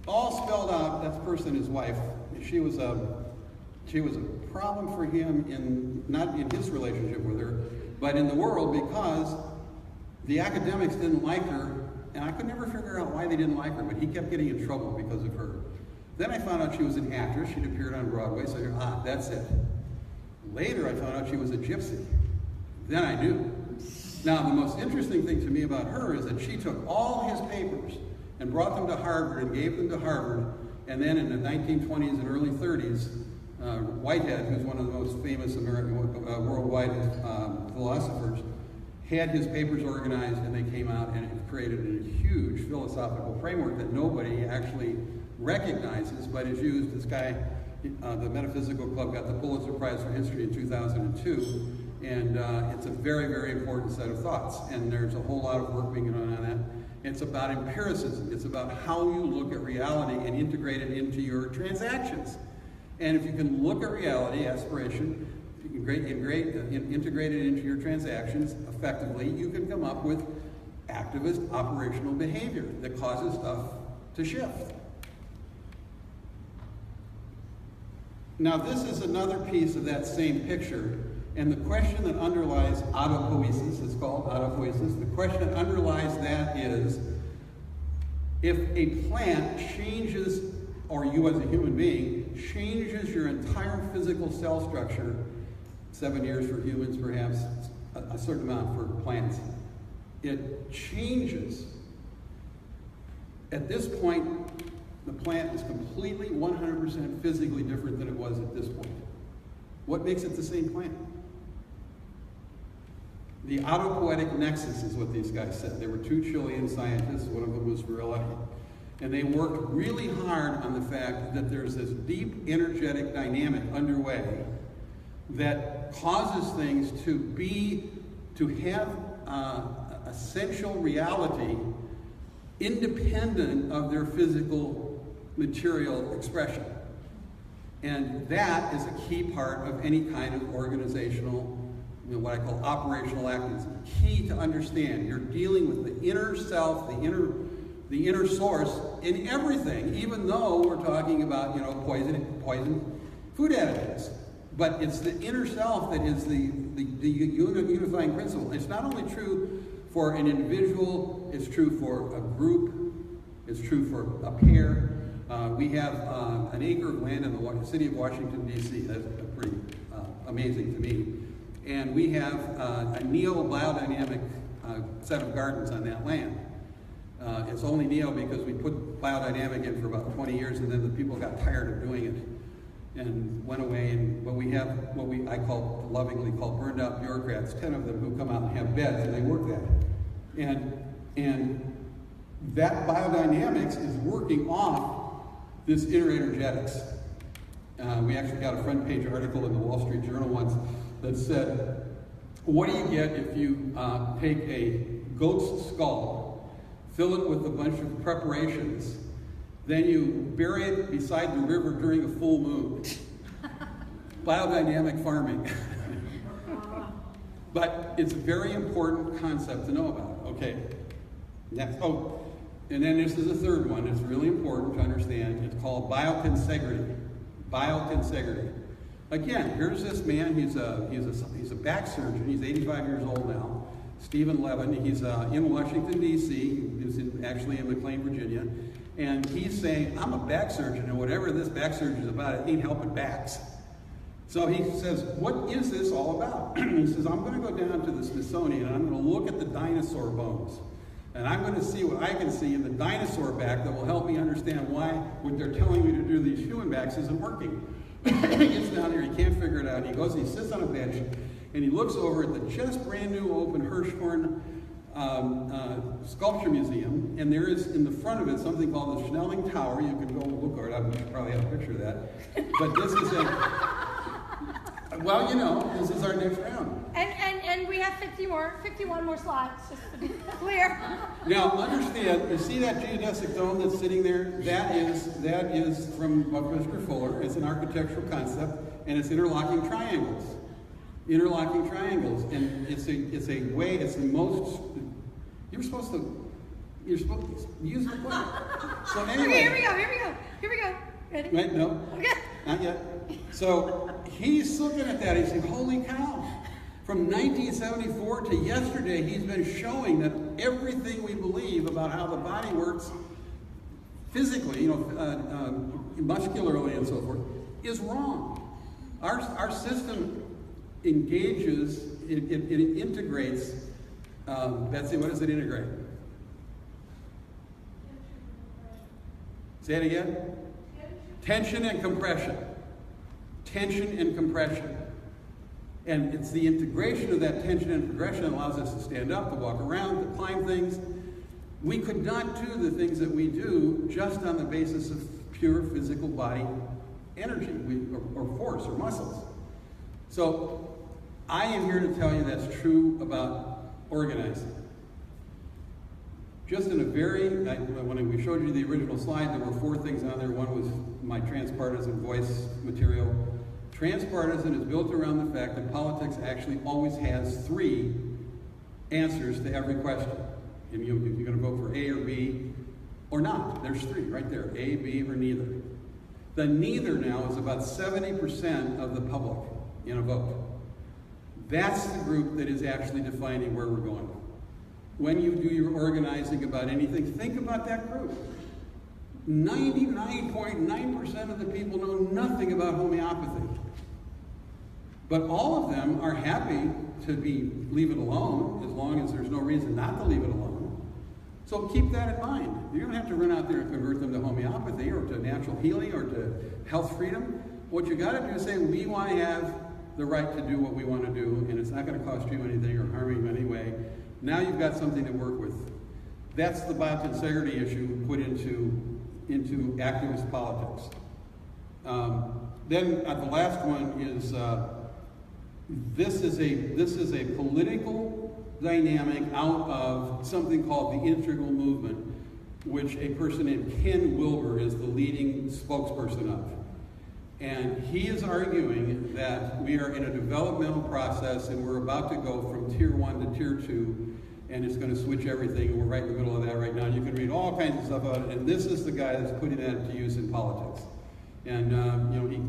all spelled out. That's Peirce and his wife. She was a problem for him not in his relationship with her, but in the world, because the academics didn't like her, and I could never figure out why they didn't like her, but he kept getting in trouble because of her. Then I found out she was an actress. She'd appeared on Broadway, so I said, that's it. Later, I found out she was a gypsy. Then I knew. Now, the most interesting thing to me about her is that she took all his papers and brought them to Harvard and gave them to Harvard, and then in the 1920s and early 30s, Whitehead, who's one of the most famous worldwide philosophers, had his papers organized, and they came out, and it created a huge philosophical framework that nobody actually recognizes, but is used. This guy, the Metaphysical Club, got the Pulitzer Prize for History in 2002, and it's a very, very important set of thoughts, and there's a whole lot of work being done on that. It's about empiricism. It's about how you look at reality and integrate it into your transactions. And if you can look at reality, aspiration, if you can integrate it into your transactions effectively, you can come up with activist operational behavior that causes stuff to shift. Now, this is another piece of that same picture, and the question that underlies autopoiesis, it's called autopoiesis, the question that underlies that is, if a plant changes, or you as a human being, changes your entire physical cell structure, 7 years for humans perhaps, a certain amount for plants, it changes. At this point, the plant is completely 100% physically different than it was at this point. What makes it the same plant? The autopoietic nexus is what these guys said. There were two Chilean scientists, one of them was Varela, and they worked really hard on the fact that there's this deep energetic dynamic underway that causes things to have essential reality independent of their physical material expression. And that is a key part of any kind of organizational, what I call operational activism. Key to understand. You're dealing with the inner self, the inner source in everything, even though we're talking about, poison food additives. But it's the inner self that is the unifying principle. It's not only true for an individual, it's true for a group, it's true for a pair. We have an acre of land in the city of Washington, D.C. That's pretty amazing to me. And we have a neo-biodynamic set of gardens on that land. It's only neo because we put biodynamic in for about 20 years, and then the people got tired of doing it and went away. But we have what I lovingly call burned out bureaucrats, 10 of them who come out and have beds, and they work that. And that biodynamics is working off this interenergetics. We actually got a front page article in the Wall Street Journal once that said, what do you get if you take a goat's skull, fill it with a bunch of preparations, then you bury it beside the river during a full moon? Biodynamic farming. But it's a very important concept to know about. Okay, next. Oh, and then this is a third one. It's really important to understand. It's called biotensegrity. Biotensegrity. Again, here's this man. He's a back surgeon. He's 85 years old now. Stephen Levin. He's in Washington D.C. He's actually in McLean, Virginia, and he's saying, "I'm a back surgeon, and whatever this back surgery is about, it ain't helping backs." So he says, "What is this all about?" He says, "I'm going to go down to the Smithsonian and I'm going to look at the dinosaur bones. And I'm going to see what I can see in the dinosaur back that will help me understand why what they're telling me to do these human backs isn't working." He gets down there, he can't figure it out. He goes, he sits on a bench, and he looks over at the just brand new open Hirschhorn Sculpture Museum, and there is in the front of it something called the Schnelling Tower. You can go look at it. You probably have a picture of that. But this is well, you know, this is our next round. And we have 51 more slides, just to be clear. Now, understand, you see that geodesic dome that's sitting there? That is from Buckminster Fuller. It's an architectural concept, and it's interlocking triangles. Interlocking triangles, and it's the most, you're supposed to use the point. So anyway. Okay, here we go. Ready? Right, no. Okay. Not yet. So he's looking at that, he's saying, holy cow. From 1974 to yesterday, he's been showing that everything we believe about how the body works physically, muscularly and so forth, is wrong. Our system engages, it integrates, Betsy, what does it integrate? Say it again? Tension and compression. Tension and compression. And it's the integration of that tension and progression that allows us to stand up, to walk around, to climb things. We could not do the things that we do just on the basis of pure physical body energy or force or muscles. So I am here to tell you that's true about organizing. Just in a when we showed you the original slide, there were 4 things on there. One was my transpartisan voice material. Transpartisan is built around the fact that politics actually always has 3 answers to every question. And you're going to vote for A or B or not. There's 3 right there, A, B, or neither. The neither now is about 70% of the public in a vote. That's the group that is actually defining where we're going. When you do your organizing about anything, think about that group. 99.9% of the people know nothing about homeopathy. But all of them are happy to leave it alone, as long as there's no reason not to leave it alone. So keep that in mind. You don't have to run out there and convert them to homeopathy or to natural healing or to health freedom. What you got to do is say, we want to have the right to do what we want to do, and it's not going to cost you anything or harm you in any way. Now you've got something to work with. That's the biotensegrity issue put into activist politics. Then the last one is this is a political dynamic out of something called the integral movement, which a person named Ken Wilber is the leading spokesperson of. And he is arguing that we are in a developmental process and we're about to go from tier 1 to tier 2, and it's going to switch everything, and we're right in the middle of that right now. You can read all kinds of stuff about it, and this is the guy that's putting that to use in politics. And he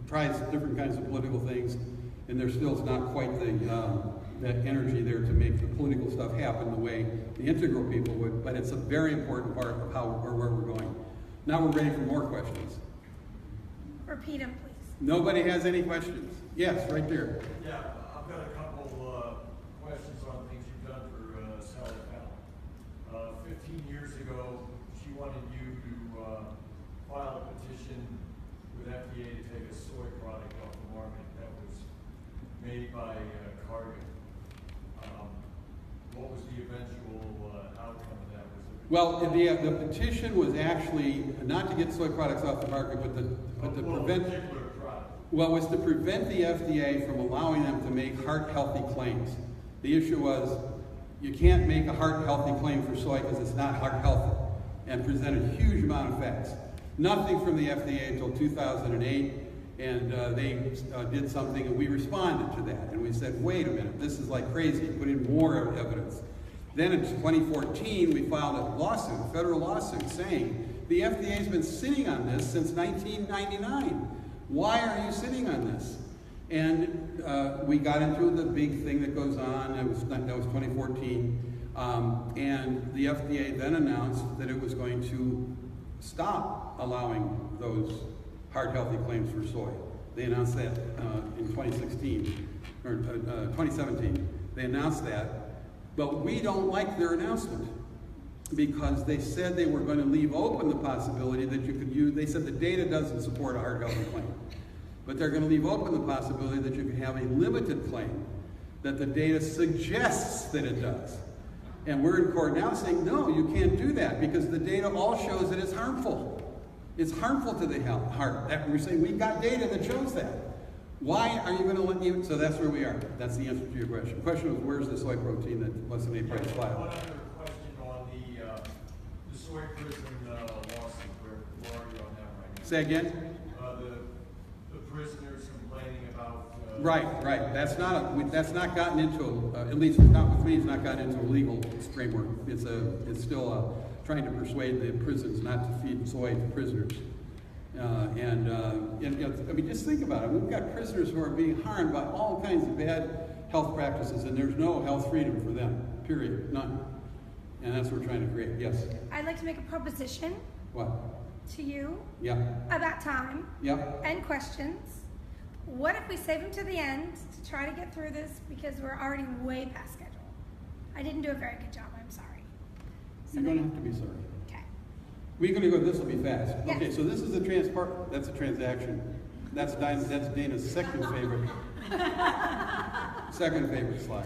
tries different kinds of political things, and there still is not quite that energy there to make the political stuff happen the way the integral people would, but it's a very important part of how or where we're going. Now we're ready for more questions. Repeat them, please. Nobody has any questions? Yes, right there. Yeah, I've got a couple questions on things you've done for Sally Powell. 15 years ago, she wanted you to file a petition with FDA to take a soy product off the market that was made by Cargill. what was the eventual outcome of that? Well, the petition was actually not to get soy products off the market, but to prevent. Particular product. Well, it was to prevent the FDA from allowing them to make heart-healthy claims. The issue was you can't make a heart-healthy claim for soy because it's not heart-healthy, and presented a huge amount of facts. Nothing from the FDA until 2008, and they did something, and we responded to that. And we said, wait a minute, this is like crazy. Put in more evidence. Then in 2014, we filed a lawsuit, a federal lawsuit, saying the FDA's been sitting on this since 1999. Why are you sitting on this? And we got into the big thing that goes on. That was 2014. And the FDA then announced that it was going to stop allowing those heart-healthy claims for soy. They announced that in 2016, or 2017. They announced that. But we don't like their announcement because they said they were going to leave open the possibility that you could use, they said the data doesn't support a heart-healthy claim. But they're going to leave open the possibility that you can have a limited claim that the data suggests that it does. And we're in court now saying, no, you can't do that because the data all shows that it's harmful. It's harmful to the heart. We're saying we've got data that shows that. Why are you going to let you? So that's where we are. That's the answer to your question. The question was, where's the soy protein that wasn't a price file? One other question on the soy prison lawsuit. Where are you on that right now? Say again? The prisoners complaining about. Right. That's not gotten into at least it's not with me. It's not gotten into a legal framework. It's still trying to persuade the prisons not to feed soy to prisoners. I mean, just think about it. We've got prisoners who are being harmed by all kinds of bad health practices, and there's no health freedom for them. Period. None. And that's what we're trying to create. Yes. I'd like to make a proposition. What? To you. Yeah. About time. Yep. And questions. What if we save them to the end to try to get through this because we're already way past schedule? I didn't do a very good job. I'm sorry. You don't have to be sorry. Okay. We're going to go, this will be fast. Yes. Okay, so this is a that's a transaction. That's Dana's second favorite slide.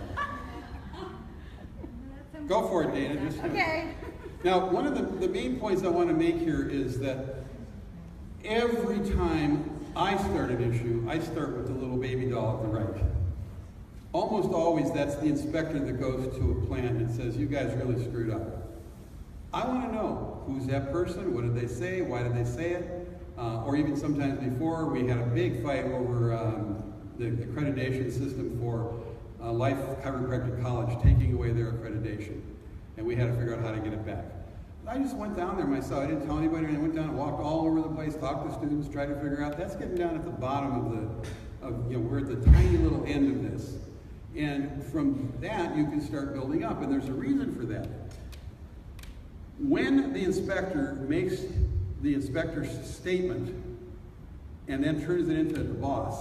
Go for it, Dana. Just Okay. Now, one of the main points I want to make here is that every time I start an issue, I start with the little baby doll at the right. Almost always that's the inspector that goes to a plant and says, you guys really screwed up. I want to know, who's that person? What did they say? Why did they say it? Or even sometimes before, we had a big fight over the accreditation system for Life Chiropractic College taking away their accreditation. And we had to figure out how to get it back. I just went down there myself. I didn't tell anybody. I went down and walked all over the place, talked to students, tried to figure out. That's getting down at the bottom we're at the tiny little end of this. And from that, you can start building up. And there's a reason for that. When the inspector makes the inspector's statement and then turns it into the boss,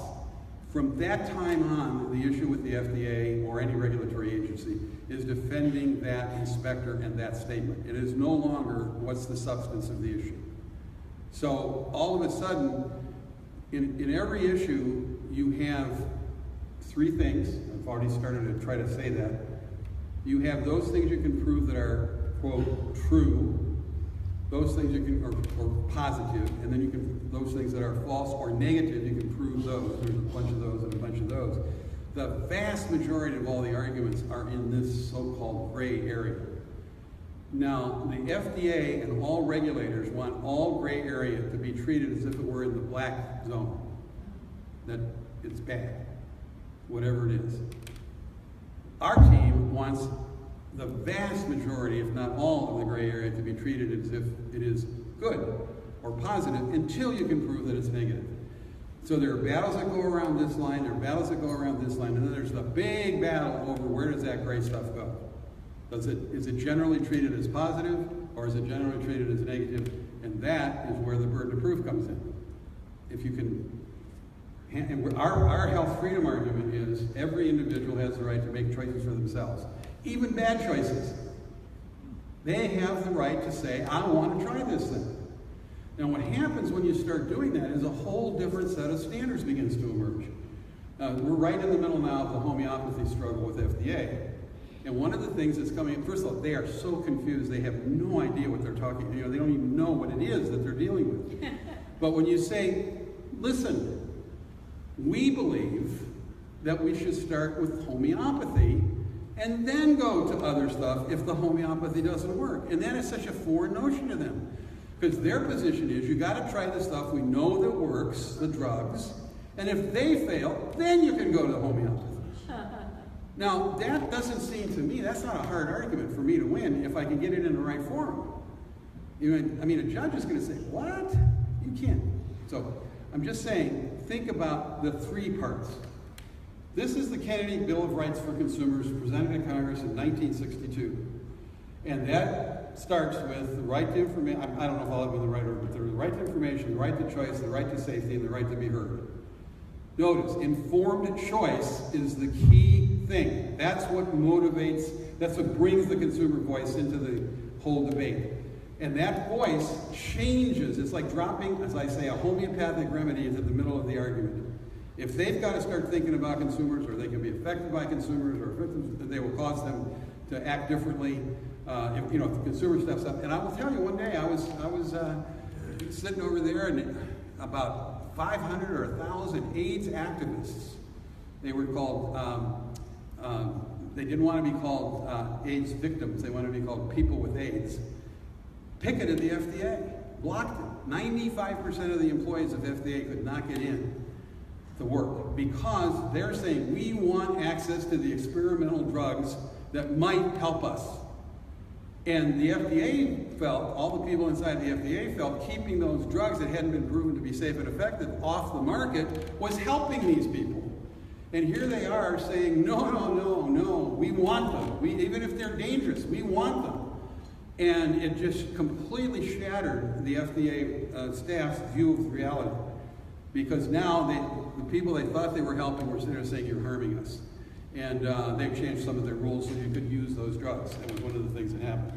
from that time on, the issue with the FDA or any regulatory agency is defending that inspector and that statement. It is no longer what's the substance of the issue. So all of a sudden, in every issue, you have three things. I've already started to try to say that. You have those things you can prove that are, quote, true. Those things you can, or positive, and then you can, those things that are false or negative, you can prove those. There's a bunch of those and a bunch of those. The vast majority of all the arguments are in this so-called gray area. Now, the FDA and all regulators want all gray area to be treated as if it were in the black zone. That it's bad, whatever it is. Our team wants the vast majority, if not all, of the gray area to be treated as if it is good or positive until you can prove that it's negative. So there are battles that go around this line, there are battles that go around this line, and then there's the big battle over where does that gray stuff go. Is it generally treated as positive or is it generally treated as negative? And that is where the burden of proof comes in. If you can, and our health freedom argument is every individual has the right to make choices for themselves. Even bad choices. They have the right to say, I want to try this thing. Now what happens when you start doing that is a whole different set of standards begins to emerge. We're right in the middle now of the homeopathy struggle with FDA. And one of the things that's coming, first of all, they are so confused, they have no idea what they're talking, they don't even know what it is that they're dealing with. But when you say, listen, we believe that we should start with homeopathy and then go to other stuff if the homeopathy doesn't work. And that is such a foreign notion to them. Because their position is, you got to try the stuff we know that works, the drugs, and if they fail, then you can go to the homeopathy. Now, that doesn't seem to me, that's not a hard argument for me to win if I can get it in the right forum. A judge is going to say, what? You can't. So, I'm just saying, think about the three parts. This is the Kennedy Bill of Rights for Consumers presented in Congress in 1962. And that starts with the right to information. I don't know if I'll have it in the right order, but the right to information, the right to choice, the right to safety, and the right to be heard. Notice, informed choice is the key thing. That's what motivates, that's what brings the consumer voice into the whole debate. And that voice changes. It's like dropping, as I say, a homeopathic remedy into the middle of the argument. If they've got to start thinking about consumers, or they can be affected by consumers, or if they will cause them to act differently, if the consumer steps up. And I will tell you, one day I was sitting over there, and about 500 or 1,000 AIDS activists, they were called, they didn't want to be called AIDS victims, they wanted to be called people with AIDS, picketed the FDA, blocked it. 95% of the employees of FDA could not get in to work because they're saying, we want access to the experimental drugs that might help us. And the FDA felt, all the people inside the FDA felt, keeping those drugs that hadn't been proven to be safe and effective off the market was helping these people. And here they are saying, no, we want them. Even if they're dangerous, we want them. And it just completely shattered the FDA staff's view of reality. Because now the people they thought they were helping were sitting there saying, you're harming us. And they've changed some of their rules so you could use those drugs. That was one of the things that happened.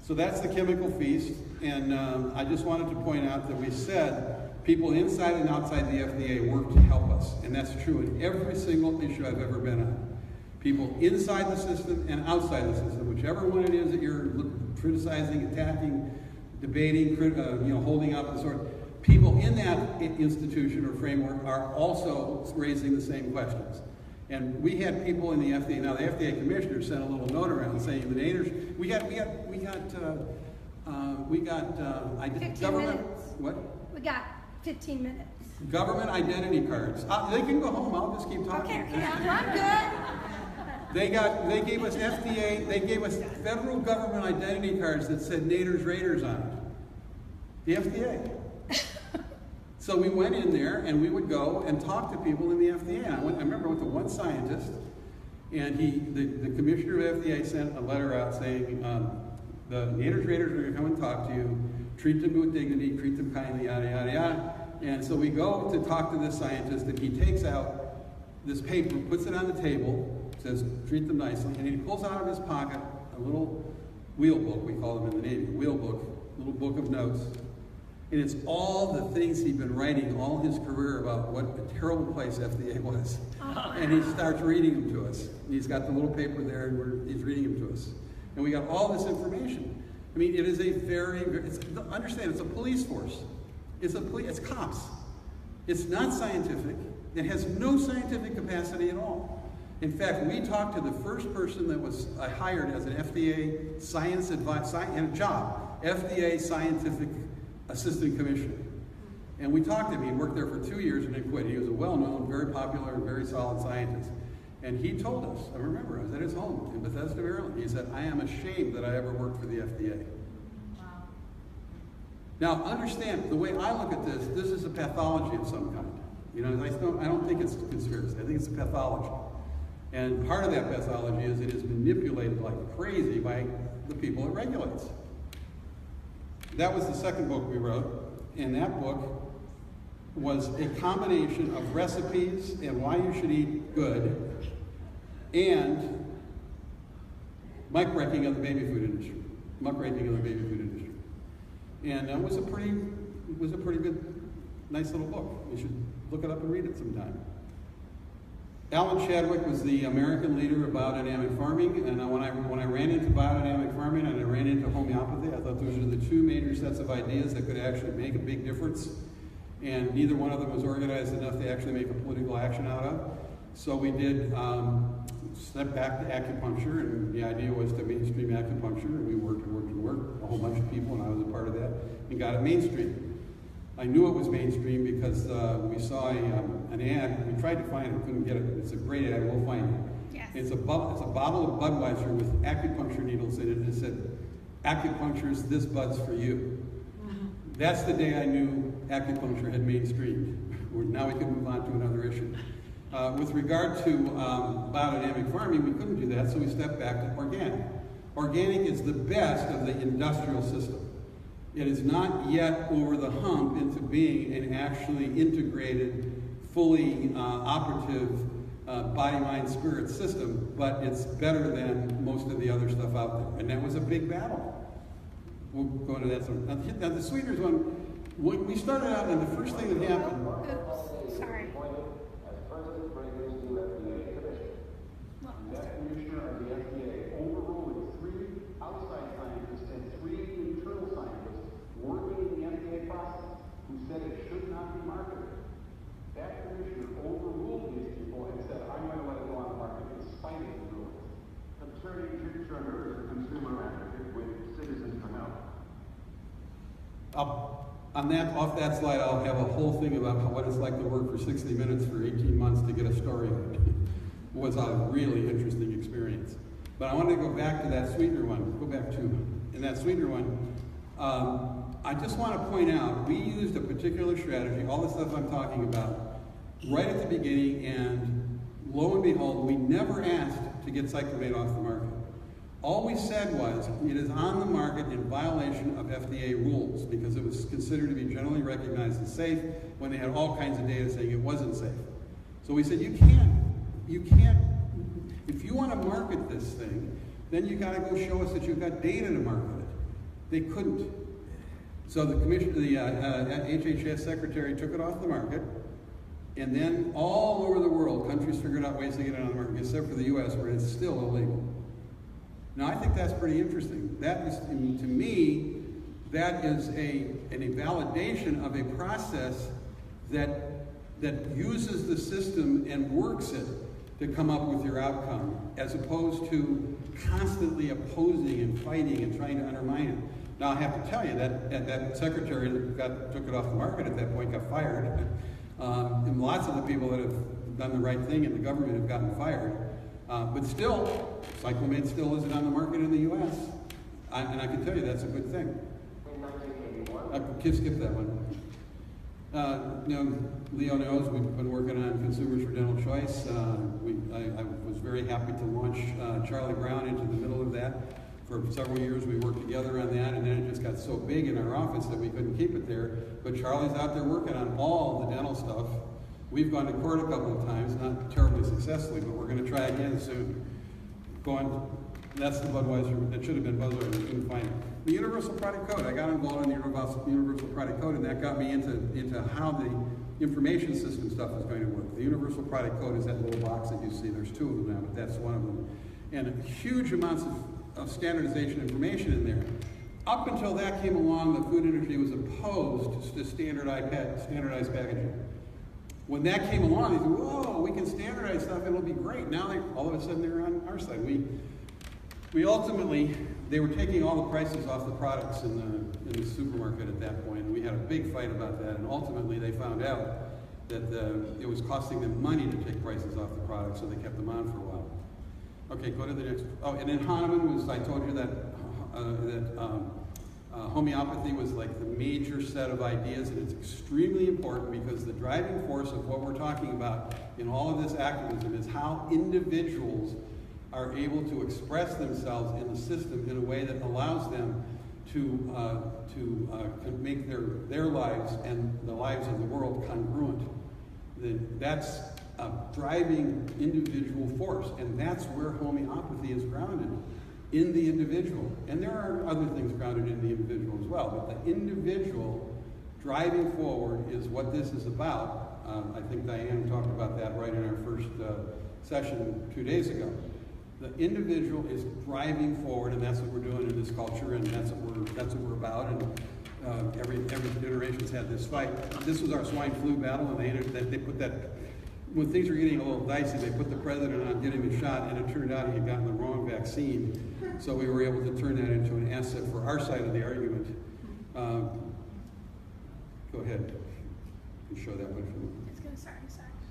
So that's the chemical feast. And I just wanted to point out that we said people inside and outside the FDA work to help us. And that's true in every single issue I've ever been on. People inside the system and outside the system, whichever one it is that you're criticizing, attacking, debating, holding up the sword. People in that institution or framework are also raising the same questions. And we had people in the FDA. Now the FDA commissioner sent a little note around saying the Naders. We got 15 minutes. What? We got 15 minutes. Government identity cards. They can go home. I'll just keep talking. Okay, I'm good. They gave us FDA. They gave us federal government identity cards that said Naders Raiders on it. The FDA. So we went in there, and we would go and talk to people in the FDA. I remember I went to one scientist, and the commissioner of FDA sent a letter out saying, the Naders Raiders are going to come and talk to you, treat them with dignity, treat them kindly, yada, yada, yada. And so we go to talk to this scientist, and he takes out this paper, puts it on the table, says, treat them nicely, and he pulls out of his pocket a little wheel book, we call them in the Navy, wheel book, little book of notes. And it's all the things he'd been writing all his career about what a terrible place FDA was. And he starts reading them to us. And he's got the little paper there, and he's reading them to us. And we got all this information. I mean, it is a understand, it's a police force. It's cops. It's not scientific. It has no scientific capacity at all. In fact, we talked to the first person that was hired as an FDA science advisor, in a job, FDA scientific assistant commissioner. And we talked to him. He worked there for 2 years and then quit. He was a well-known, very popular, very solid scientist. And he told us, I remember, I was at his home in Bethesda, Maryland. He said, I am ashamed that I ever worked for the FDA. Wow. Now, understand, the way I look at this is a pathology of some kind. I don't think it's a conspiracy. I think it's a pathology. And part of that pathology is it is manipulated like crazy by the people it regulates. That was the second book we wrote, and that book was a combination of recipes and why you should eat good and muckraking of the baby food industry. And that was a pretty good, nice little book. You should look it up and read it sometime. Alan Chadwick was the American leader of biodynamic farming, and when I ran into biodynamic farming and I ran into homeopathy, I thought those are the two major sets of ideas that could actually make a big difference, and neither one of them was organized enough to actually make a political action out of. So we did step back to acupuncture, and the idea was to mainstream acupuncture, and we worked, a whole bunch of people, and I was a part of that, and got it mainstream. I knew it was mainstream because we saw an ad. We tried to find it, couldn't get it. It's a great ad. We'll find it. Yes. It's a bottle of Budweiser with acupuncture needles in it, and it said, "Acupuncture's this Bud's for you." Mm-hmm. That's the day I knew acupuncture had mainstreamed. Now we can move on to another issue. With regard to biodynamic farming, we couldn't do that, so we stepped back to organic. Organic is the best of the industrial system. It is not yet over the hump into being an actually integrated, fully operative body, mind, spirit system, but it's better than most of the other stuff out there. And that was a big battle. We'll go into that some. Now the sweeteners one, when we started out, and the first thing that happened. Oops, sorry. As president Reagan's new FDA commission. That commissioner of the FDA overruled 3 outside scientists and 3 internal scientists working in the FDA process who said it should not be marketed. That commissioner overruled these people and said, I'm going to let it go on the market in spite of the rules. Concerning Jim Turner as a consumer advocate with Citizens for Health. Off that slide, I'll have a whole thing about what it's like to work for 60 minutes for 18 months to get a story. It was a really interesting experience. But I wanted to go back to that sweetener one. Go back to, in that sweetener one, I just want to point out, we used a particular strategy, all the stuff I'm talking about, right at the beginning, and lo and behold, we never asked to get cyclamate off the market. All we said was, it is on the market in violation of FDA rules, because it was considered to be generally recognized as safe when they had all kinds of data saying it wasn't safe. So we said, you can't, if you want to market this thing, then you got to go show us that you've got data to market it. They couldn't. So the HHS secretary took it off the market, and then all over the world, countries figured out ways to get it on the market, except for the US, where it's still illegal. Now, I think that's pretty interesting. That is, to me, that is a validation of a process that uses the system and works it to come up with your outcome, as opposed to constantly opposing and fighting and trying to undermine it. Now, I have to tell you that secretary that took it off the market at that point got fired. And lots of the people that have done the right thing in the government have gotten fired. But still, cyclamate still isn't on the market in the U.S. And I can tell you that's a good thing. In 1981. I can skip that one. Leo knows we've been working on Consumers for Dental Choice. I was very happy to launch Charlie Brown into the middle of that. For several years we worked together on that, and then it just got so big in our office that we couldn't keep it there. But Charlie's out there working on all the dental stuff. We've gone to court a couple of times, not terribly successfully, but we're going to try again soon. That's the Budweiser, that should have been Budweiser, we couldn't find it. The Universal Product Code, I got involved in the Universal Product Code, and that got me into how the information system stuff is going to work. The Universal Product Code is that little box that you see. There's 2 of them now, but that's one of them. And huge amounts of standardization information in there. Up until that came along, the food industry was opposed to standardized packaging. When that came along, they said, whoa, we can standardize stuff, it'll be great. Now, all of a sudden, they're on our side. We ultimately, they were taking all the prices off the products in the supermarket at that point, and we had a big fight about that, and ultimately they found out that it was costing them money to take prices off the products, so they kept them on for a while. Okay, go to the next. Oh, and then Hahnemann was, I told you that homeopathy was like the major set of ideas, and it's extremely important because the driving force of what we're talking about in all of this activism is how individuals are able to express themselves in the system in a way that allows them to make their lives and the lives of the world congruent. That's a driving individual force, and that's where homeopathy is grounded, in the individual. And there are other things grounded in the individual as well, but the individual driving forward is what this is about. I think Diane talked about that right in our first session 2 days ago. The individual is driving forward, and that's what we're doing in this culture, and that's what we're about. And every generation's had this fight. This was our swine flu battle, and they put that. When things were getting a little dicey, they put the president on getting the shot, and it turned out he had gotten the wrong vaccine. So we were able to turn that into an asset for our side of the argument. Go ahead. You can show that one for me. It's going to start.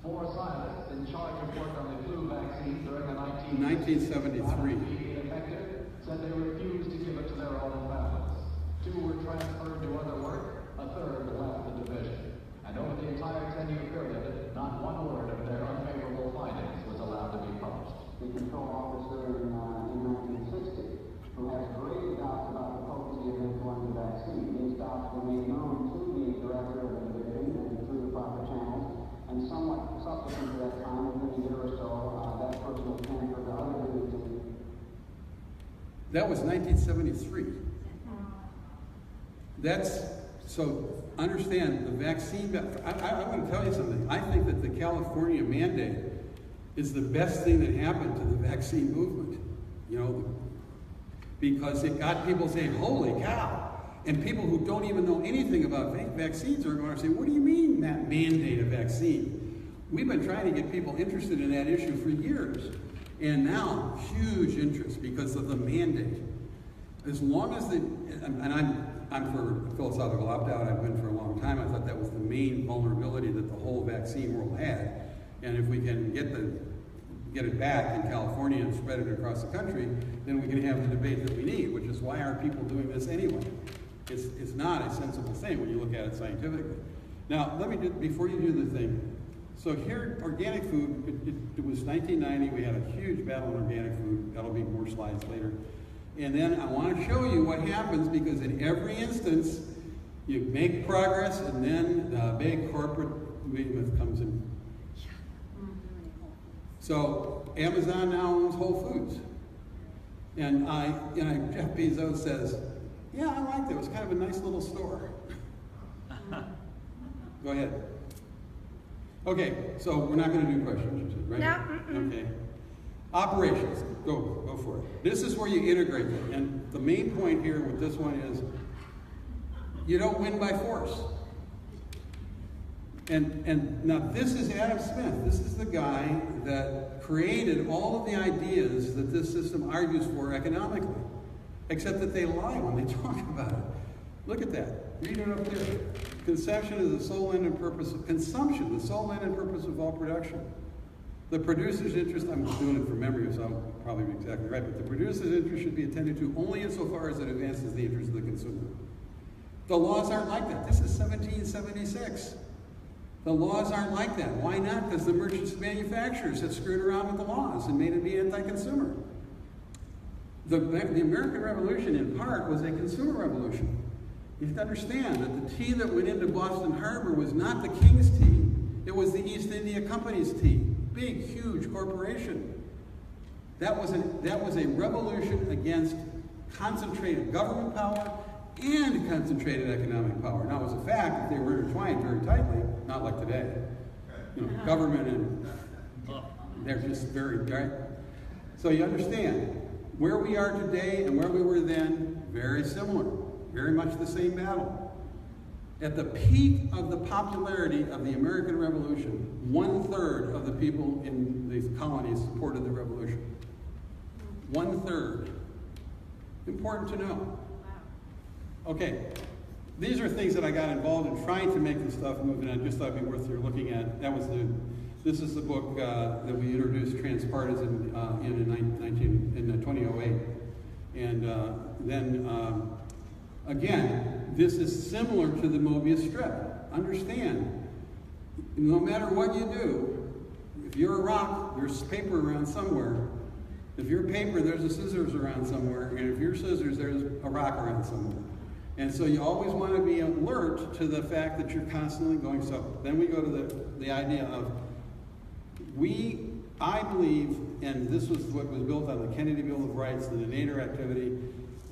Four scientists in charge of work on the flu vaccine during the 1973. Effective, said they refused to give it to their own families. 2 were transferred to other work, a third left the division. And over the entire 10-year period, not one word of their unfavorable findings was allowed to be published. The control officer in 1960, who has grave doubts about the potency of influenza vaccine. These doubts were made known to the director of the division and through the proper channels. And somewhat subsequent to that time, within a year or so, that person was transferred to other divisions. That was 1973. So understand the vaccine. I want to tell you something. I think that the California mandate is the best thing that happened to the vaccine movement. You know, because it got people saying, "Holy cow!" And people who don't even know anything about vaccines are going to say, "What do you mean that mandate a vaccine?" We've been trying to get people interested in that issue for years, and now huge interest because of the mandate. As long as I'm for philosophical opt-out. I've been for a long time. I thought that was the main vulnerability that the whole vaccine world had. And if we can get it back in California and spread it across the country, then we can have the debate that we need, which is why are people doing this anyway? It's not a sensible thing when you look at it scientifically. Now, let me do, before you do the thing, so here, organic food, it was 1990, we had a huge battle on organic food. That'll be more slides later. And then I want to show you what happens, because in every instance, you make progress, and then the big corporate behemoth comes in. So Amazon now owns Whole Foods. And Jeff Bezos says, "Yeah, I liked it. It was kind of a nice little store." Go ahead. Okay, so we're not going to do questions, right? No. Okay. Operations. Go for it. This is where you integrate them. And the main point here with this one is you don't win by force. And now this is Adam Smith. This is the guy that created all of the ideas that this system argues for economically. Except that they lie when they talk about it. Look at that. Read it up there. Consumption is the sole end and purpose of consumption, the sole end and purpose of all production. The producer's interest, I'm doing it from memory, so I'll probably be exactly right, but the producer's interest should be attended to only insofar as it advances the interest of the consumer. The laws aren't like that. This is 1776. The laws aren't like that. Why not? Because the merchants and manufacturers have screwed around with the laws and made it be anti-consumer. The American Revolution, in part, was a consumer revolution. You have to understand that the tea that went into Boston Harbor was not the King's tea. It was the East India Company's tea. Big, huge corporation. That was a revolution against concentrated government power and concentrated economic power. Now, it was a fact that they were intertwined very tightly, not like today. You know, government and they're just very, right? So you understand, where we are today and where we were then, very similar. Very much the same battle. At the peak of the popularity of the American Revolution, 1/3 of the people in these colonies supported the revolution. 1/3. Important to know. Okay, these are things that I got involved in trying to make this stuff move, and I just thought it'd be worth your looking at. This is the book that we introduced, Transpartisan, in 2008. And then, again, this is similar to the Mobius strip. Understand, no matter what you do, if you're a rock, there's paper around somewhere. If you're paper, there's a scissors around somewhere. And if you're scissors, there's a rock around somewhere. And so you always want to be alert to the fact that you're constantly going. So then we go to the idea of, I believe, and this was what was built on the Kennedy Bill of Rights and the Nader activity,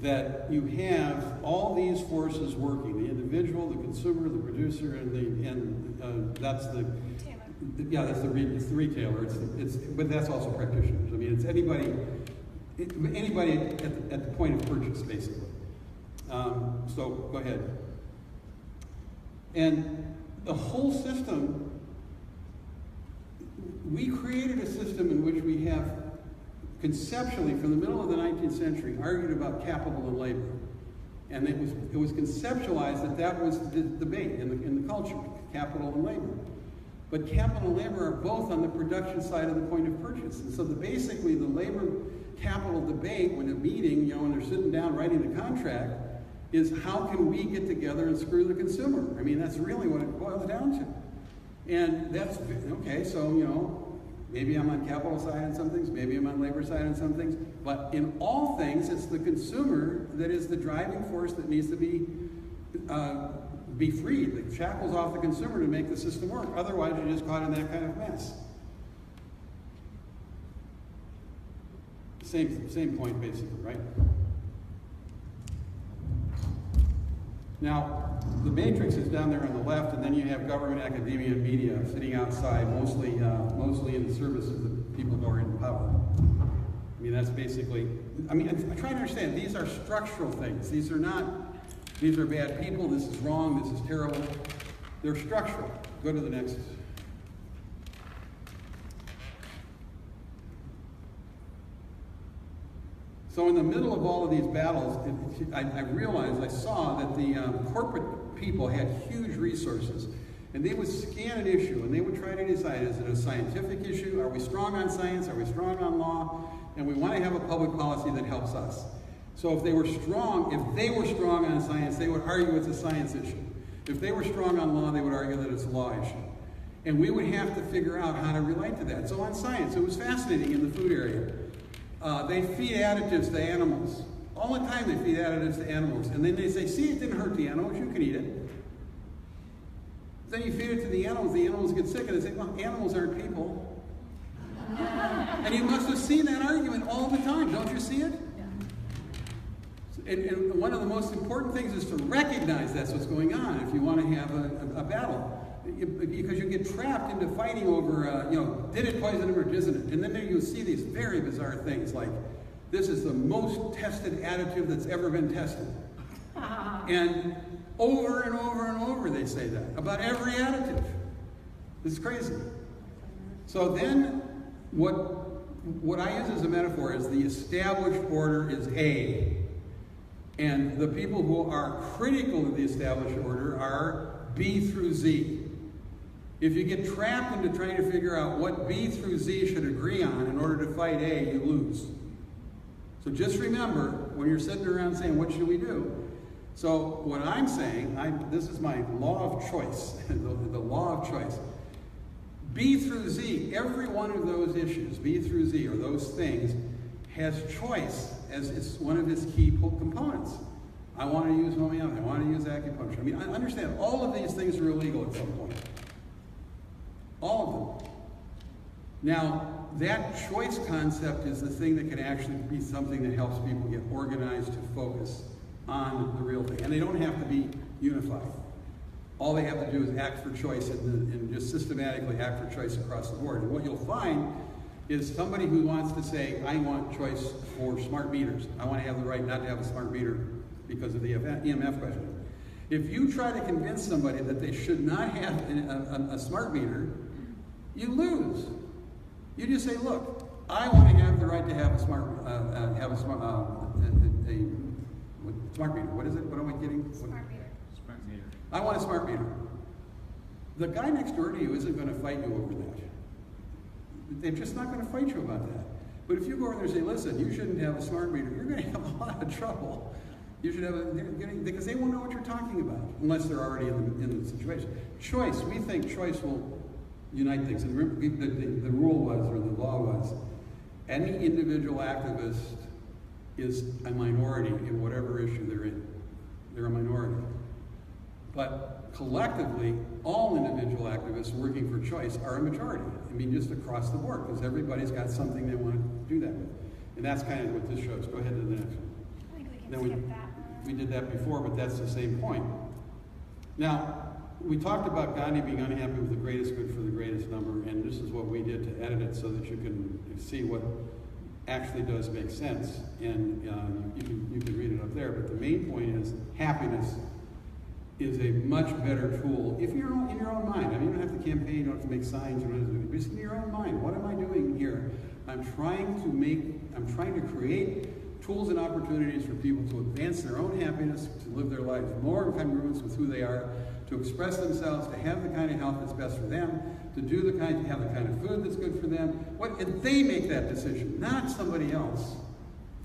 that you have all these forces working: the individual, the consumer, the producer, and that's the Taylor. that's the retailer. But that's also practitioners. I mean, it's anybody at the point of purchase, basically. So go ahead. And the whole system, we created a system in which we have conceptually, from the middle of the 19th century, argued about capital and labor. And it was conceptualized that was the debate in the culture, capital and labor. But capital and labor are both on the production side of the point of purchase. And so basically the labor capital debate, when a meeting, when they're sitting down writing the contract, is how can we get together and screw the consumer? I mean, that's really what it boils down to. And that's, okay, so, maybe I'm on capital side on some things, maybe I'm on labor side on some things, but in all things, it's the consumer that is the driving force that needs to be freed. The shackles off the consumer to make the system work. Otherwise, you're just caught in that kind of mess. Same point, basically, right? Now, the matrix is down there on the left, and then you have government, academia, and media sitting outside, mostly in the service of the people who are in power. I mean, that's basically, I'm trying to understand, these are structural things. These are bad people, this is wrong, this is terrible. They're structural. Go to the next. So in the middle of all of these battles, I saw that the corporate people had huge resources, and they would scan an issue, and they would try to decide, is it a scientific issue? Are we strong on science? Are we strong on law? And we want to have a public policy that helps us. So if they were strong on science, they would argue it's a science issue. If they were strong on law, they would argue that it's a law issue. And we would have to figure out how to relate to that. So on science, it was fascinating in the food area. They feed additives to animals. All the time they feed additives to animals. And then they say, see, it didn't hurt the animals, you can eat it. Then you feed it to the animals get sick, and they say, well, animals aren't people. And you must have seen that argument all the time, don't you see it? And one of the most important things is to recognize that's what's going on if you want to have a battle. Because you get trapped into fighting over, did it poison him or isn't it? And then you see these very bizarre things like, this is the most tested additive that's ever been tested. And over and over and over they say that about every additive. It's crazy. So then what I use as a metaphor is the established order is A. And the people who are critical of the established order are B through Z. If you get trapped into trying to figure out what B through Z should agree on in order to fight A, you lose. So just remember, when you're sitting around saying, what should we do? So what I'm saying, this is my law of choice, the law of choice. B through Z, every one of those issues, B through Z, or those things, has choice as it's one of its key components. I want to use homeopathy, I want to use acupuncture. I mean, I understand all of these things are illegal at some point. All of them. Now, that choice concept is the thing that can actually be something that helps people get organized to focus on the real thing. And they don't have to be unified. All they have to do is act for choice and just systematically act for choice across the board. And what you'll find is somebody who wants to say, I want choice for smart meters. I want to have the right not to have a smart meter because of the EMF question. If you try to convince somebody that they should not have a smart meter, you lose. You just say, look, I want to have the right to have a smart meter. What is it? What am I getting? Smart meter. Smart meter. I want a smart meter. The guy next door to you isn't going to fight you over that. They're just not going to fight you about that. But if you go over there and say, listen, you shouldn't have a smart meter, you're going to have a lot of trouble. You should have because they won't know what you're talking about unless they're already in the situation. Choice, we think choice will unite things. And the rule was, or the law was, any individual activist is a minority in whatever issue they're in. They're a minority. But collectively, all individual activists working for choice are a majority. I mean, just across the board, because everybody's got something they want to do that with. And that's kind of what this shows. Go ahead to the next one. I think we can then skip that we one. did that before, but that's the same point. Now, we talked about Gandhi being unhappy with the greatest good for the greatest number, and this is what we did to edit it so that you can see what actually does make sense, and you can read it up there. But the main point is happiness is a much better tool if you're in your own mind. I mean, you don't have to campaign, you don't have to make signs, you don't have to do it. Just in your own mind. What am I doing here? I'm trying to create tools and opportunities for people to advance their own happiness, to live their lives more in congruence with who they are, to express themselves, to have the kind of health that's best for them, to have the kind of food that's good for them. And they make that decision, not somebody else.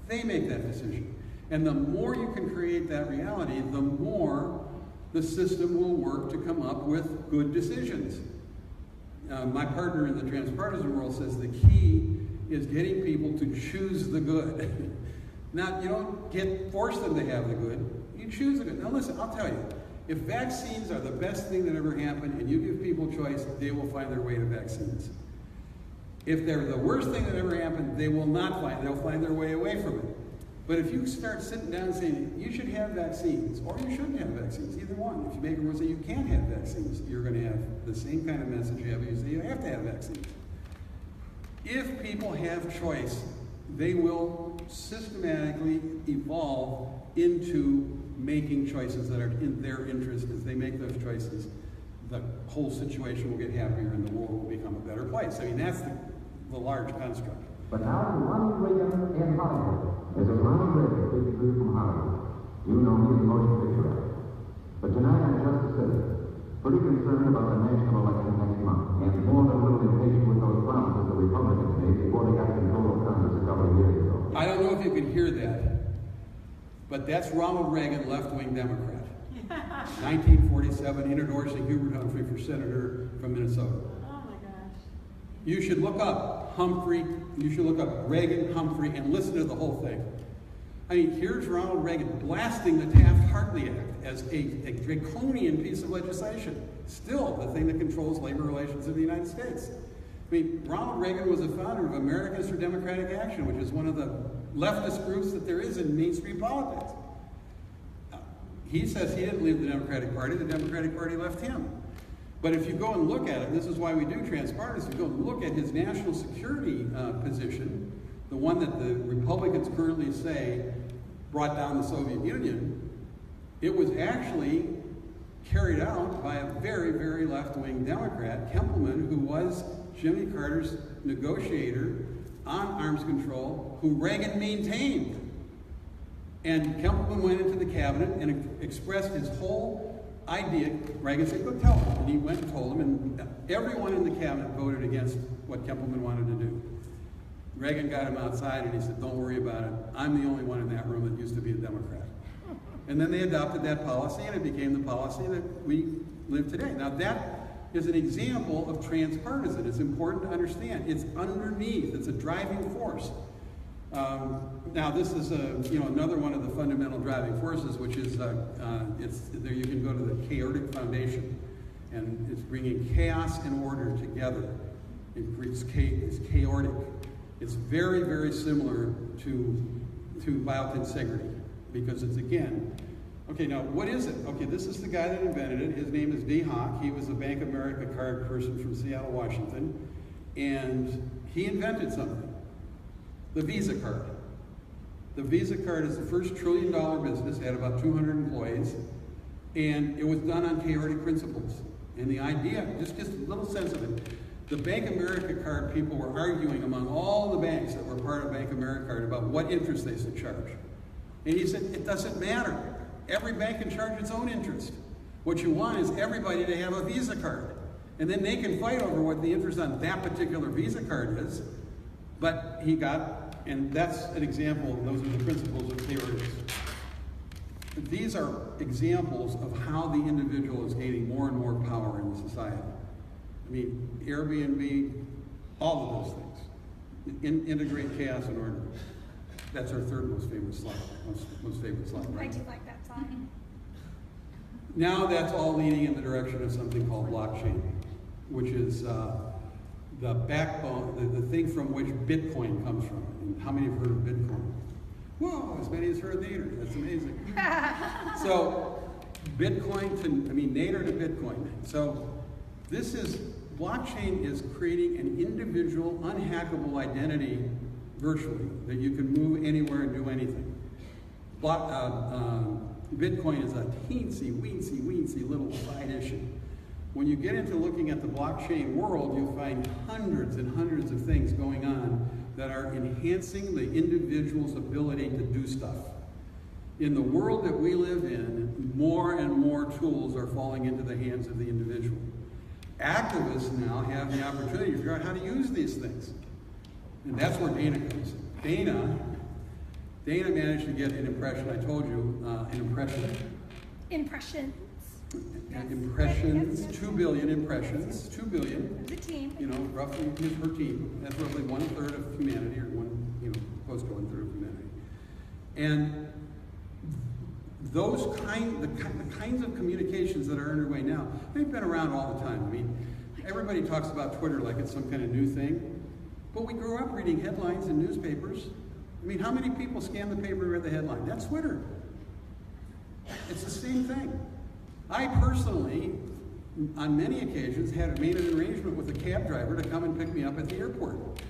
They make that decision. And the more you can create that reality, the more the system will work to come up with good decisions. My partner in the transpartisan world says the key is getting people to choose the good. Not, you don't force them to have the good, you choose the good. Now listen, I'll tell you, if vaccines are the best thing that ever happened and you give people choice, they will find their way to vaccines. If they're the worst thing that ever happened, they'll find their way away from it. But if you start sitting down and saying, you should have vaccines, or you shouldn't have vaccines, either one. If you make everyone say you can't have vaccines, you're going to have the same kind of message you have. You say you have to have vaccines. If people have choice, they will systematically evolve into making choices that are in their interest. As they make those choices, the whole situation will get happier and the world will become a better place. I mean, that's the large construct. But now Ronald Reagan in Hollywood. There's a Ronald Reagan 53 from Hollywood. You know me, the motion picture actor. But tonight I'm just a citizen, pretty concerned about the national election next month, and more than a little impatient with those promises the Republicans made before they got control of Congress a couple of years ago. I don't know if you can hear that, but that's Ronald Reagan, left-wing Democrat. 1947, endorsing Hubert Humphrey for senator from Minnesota. Oh my gosh. You should look up Reagan, Humphrey, and listen to the whole thing. I mean, here's Ronald Reagan blasting the Taft-Hartley Act as a draconian piece of legislation. Still the thing that controls labor relations in the United States. I mean, Ronald Reagan was a founder of Americans for Democratic Action, which is one of the leftist groups that there is in mainstream politics. He says he didn't leave the Democratic Party left him. But if you go and look at it, this is why we do transparency, go and look at his national security position, the one that the Republicans currently say brought down the Soviet Union, it was actually carried out by a very, very left-wing Democrat, Kempelman, who was Jimmy Carter's negotiator on arms control, who Reagan maintained. And Kempelman went into the cabinet and expressed his whole idea. Reagan said, go tell him. And he went and told him, and everyone in the cabinet voted against what Kempelman wanted to do. Reagan got him outside and he said, don't worry about it. I'm the only one in that room that used to be a Democrat. And then they adopted that policy, and it became the policy that we live today. Now that is an example of transpartisan. It's important to understand. It's underneath. It's a driving force. Now this is another one of the fundamental driving forces, which is there. You can go to the Chaotic Foundation, and it's bringing chaos and order together. It's chaotic. It's very, very similar to biotensegrity, because it's, again, okay, now what is it? Okay, this is the guy that invented it. His name is Dee Hock. He was a Bank of America card person from Seattle, Washington, and he invented something, the Visa card. The Visa card is the first $1 trillion business, had about 200 employees, and it was done on chaotic principles. And the idea, just a little sense of it, the Bank of America card people were arguing among all the banks that were part of Bank of America card about what interest they should charge. And he said, it doesn't matter. Every bank can charge its own interest. What you want is everybody to have a Visa card. And then they can fight over what the interest on that particular Visa card is. But he got, and that's an example, those are the principles of theories. These are examples of how the individual is gaining more and more power in the society. I mean, Airbnb, all of those things. Integrate chaos and order. That's our third most famous slide, most favorite slide, I right? do like that song. Now that's all leading in the direction of something called blockchain, which is the backbone, the thing from which Bitcoin comes from. And how many have heard of Bitcoin? Whoa, as many as heard Nader. That's amazing. So, Nader to Bitcoin. So, blockchain is creating an individual, unhackable identity virtually that you can move anywhere and do anything. Bitcoin is a teensy-weensy little side issue. When you get into looking at the blockchain world, you'll find hundreds and hundreds of things going on that are enhancing the individual's ability to do stuff. In the world that we live in, more and more tools are falling into the hands of the individual. Activists now have the opportunity to figure out how to use these things. And that's where Dana comes in. Dana managed to get an impression. I told you, an impression. Impressions. Impressions, Yes. 2 billion impressions, 2 billion. The team. Roughly her team. That's roughly 1/3 of humanity, or close to 1/3 of humanity. And the kinds of communications that are underway now, they've been around all the time. I mean, everybody talks about Twitter like it's some kind of new thing, but we grew up reading headlines in newspapers. I mean, how many people scan the paper and read the headline? That's Twitter. It's the same thing. I personally, on many occasions, made an arrangement with a cab driver to come and pick me up at the airport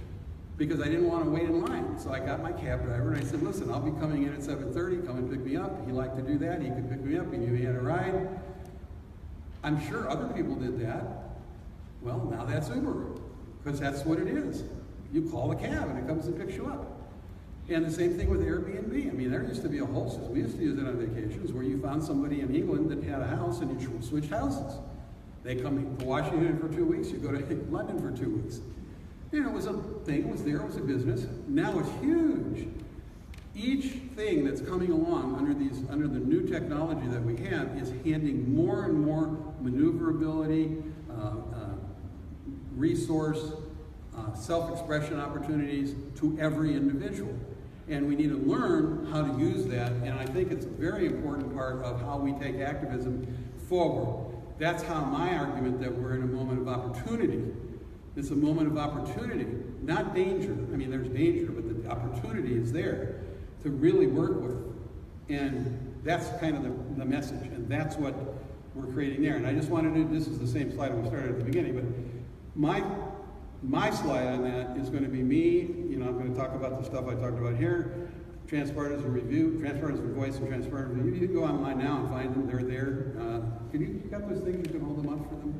because I didn't want to wait in line. So I got my cab driver and I said, listen, I'll be coming in at 7:30, come and pick me up. He liked to do that. He could pick me up. He knew he had a ride. I'm sure other people did that. Well, now that's Uber, because that's what it is. You call the cab and it comes and picks you up. And the same thing with Airbnb. I mean, there used to be a whole system. We used to use it on vacations where you found somebody in England that had a house and you switched houses. They come to Washington for 2 weeks, you go to London for 2 weeks. It was a thing, it was there, it was a business. Now it's huge. Each thing that's coming along under the new technology that we have is handing more and more maneuverability, resource, self-expression opportunities to every individual. And we need to learn how to use that, and I think it's a very important part of how we take activism forward. That's how my argument that we're in a moment of opportunity. It's a moment of opportunity, not danger. I mean, there's danger, but the opportunity is there to really work with. And that's kind of the message, and that's what we're creating there. And I just wanted to, this is the same slide we started at the beginning, but my slide on that is going to be me. I'm going to talk about the stuff I talked about here. Transpartisan review, transpartisan voice, and transpartisan review. You can go online now and find them. They're there. You got those things? You can hold them up for them.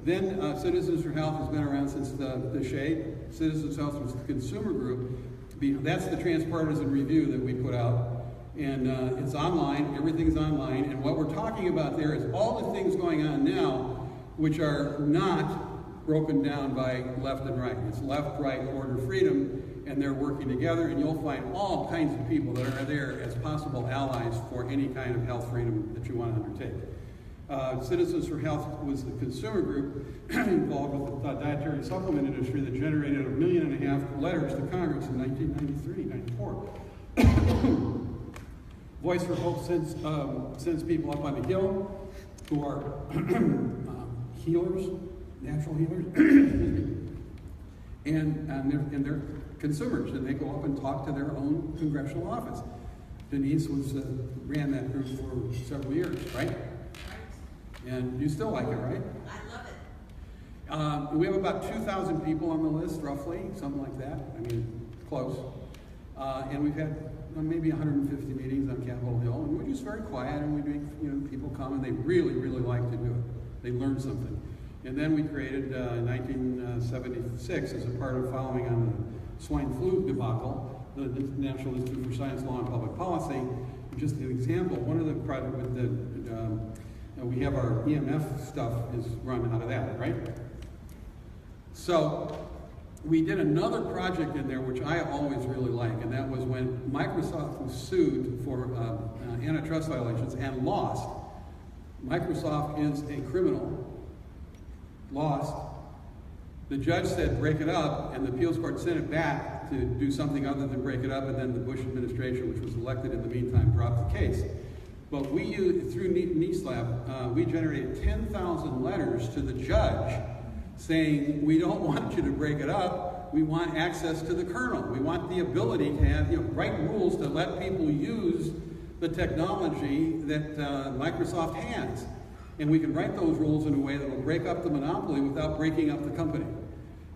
Then Citizens for Health has been around since the shade. Citizens for Health was the consumer group. That's the transpartisan review that we put out. And it's online. Everything's online. And what we're talking about there is all the things going on now which are not broken down by left and right. It's left, right, order, freedom, and they're working together, and you'll find all kinds of people that are there as possible allies for any kind of health freedom that you want to undertake. Citizens for Health was the consumer group involved with the dietary supplement industry that generated 1.5 million letters to Congress in 1993, 94. Voice for Hope sends people up on the hill who are healers, natural healers, and they're consumers, and they go up and talk to their own congressional office. Denise ran that group for several years, right? And you still like it, right? I love it. We have about 2,000 people on the list, roughly, something like that. I mean, close. And we've had maybe 150 meetings on Capitol Hill, and we're just very quiet, and we make people come, and they really, really like to do it. They learn something. And then we created in 1976, as a part of following on the swine flu debacle, the National Institute for Science, Law, and Public Policy. Just an example, one of the projects with we have our EMF stuff is run out of that, right? So we did another project in there, which I always really like, and that was when Microsoft was sued for antitrust violations and lost. Microsoft is a criminal, lost. The judge said break it up, and the appeals court sent it back to do something other than break it up, and then the Bush administration, which was elected in the meantime, dropped the case. But we used, through NESLAB, we generated 10,000 letters to the judge saying, we don't want you to break it up, we want access to the kernel. We want the ability to have, write rules to let people use the technology that Microsoft has. And we can write those rules in a way that will break up the monopoly without breaking up the company.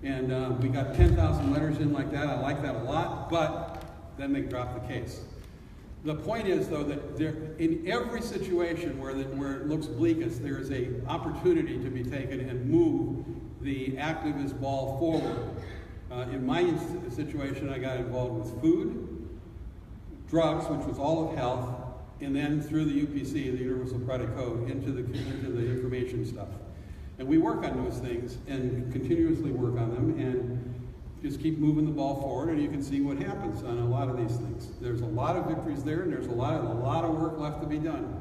And we got 10,000 letters in like that. I like that a lot, but then they drop the case. The point is, though, that in every situation where it looks bleakest, there is an opportunity to be taken and move the activist ball forward. In my situation, I got involved with food, drugs, which was all of health, and then through the UPC, the Universal Credit Code, into the information stuff. And we work on those things and continuously work on them and just keep moving the ball forward, and you can see what happens on a lot of these things. There's a lot of victories there, and there's a lot of work left to be done.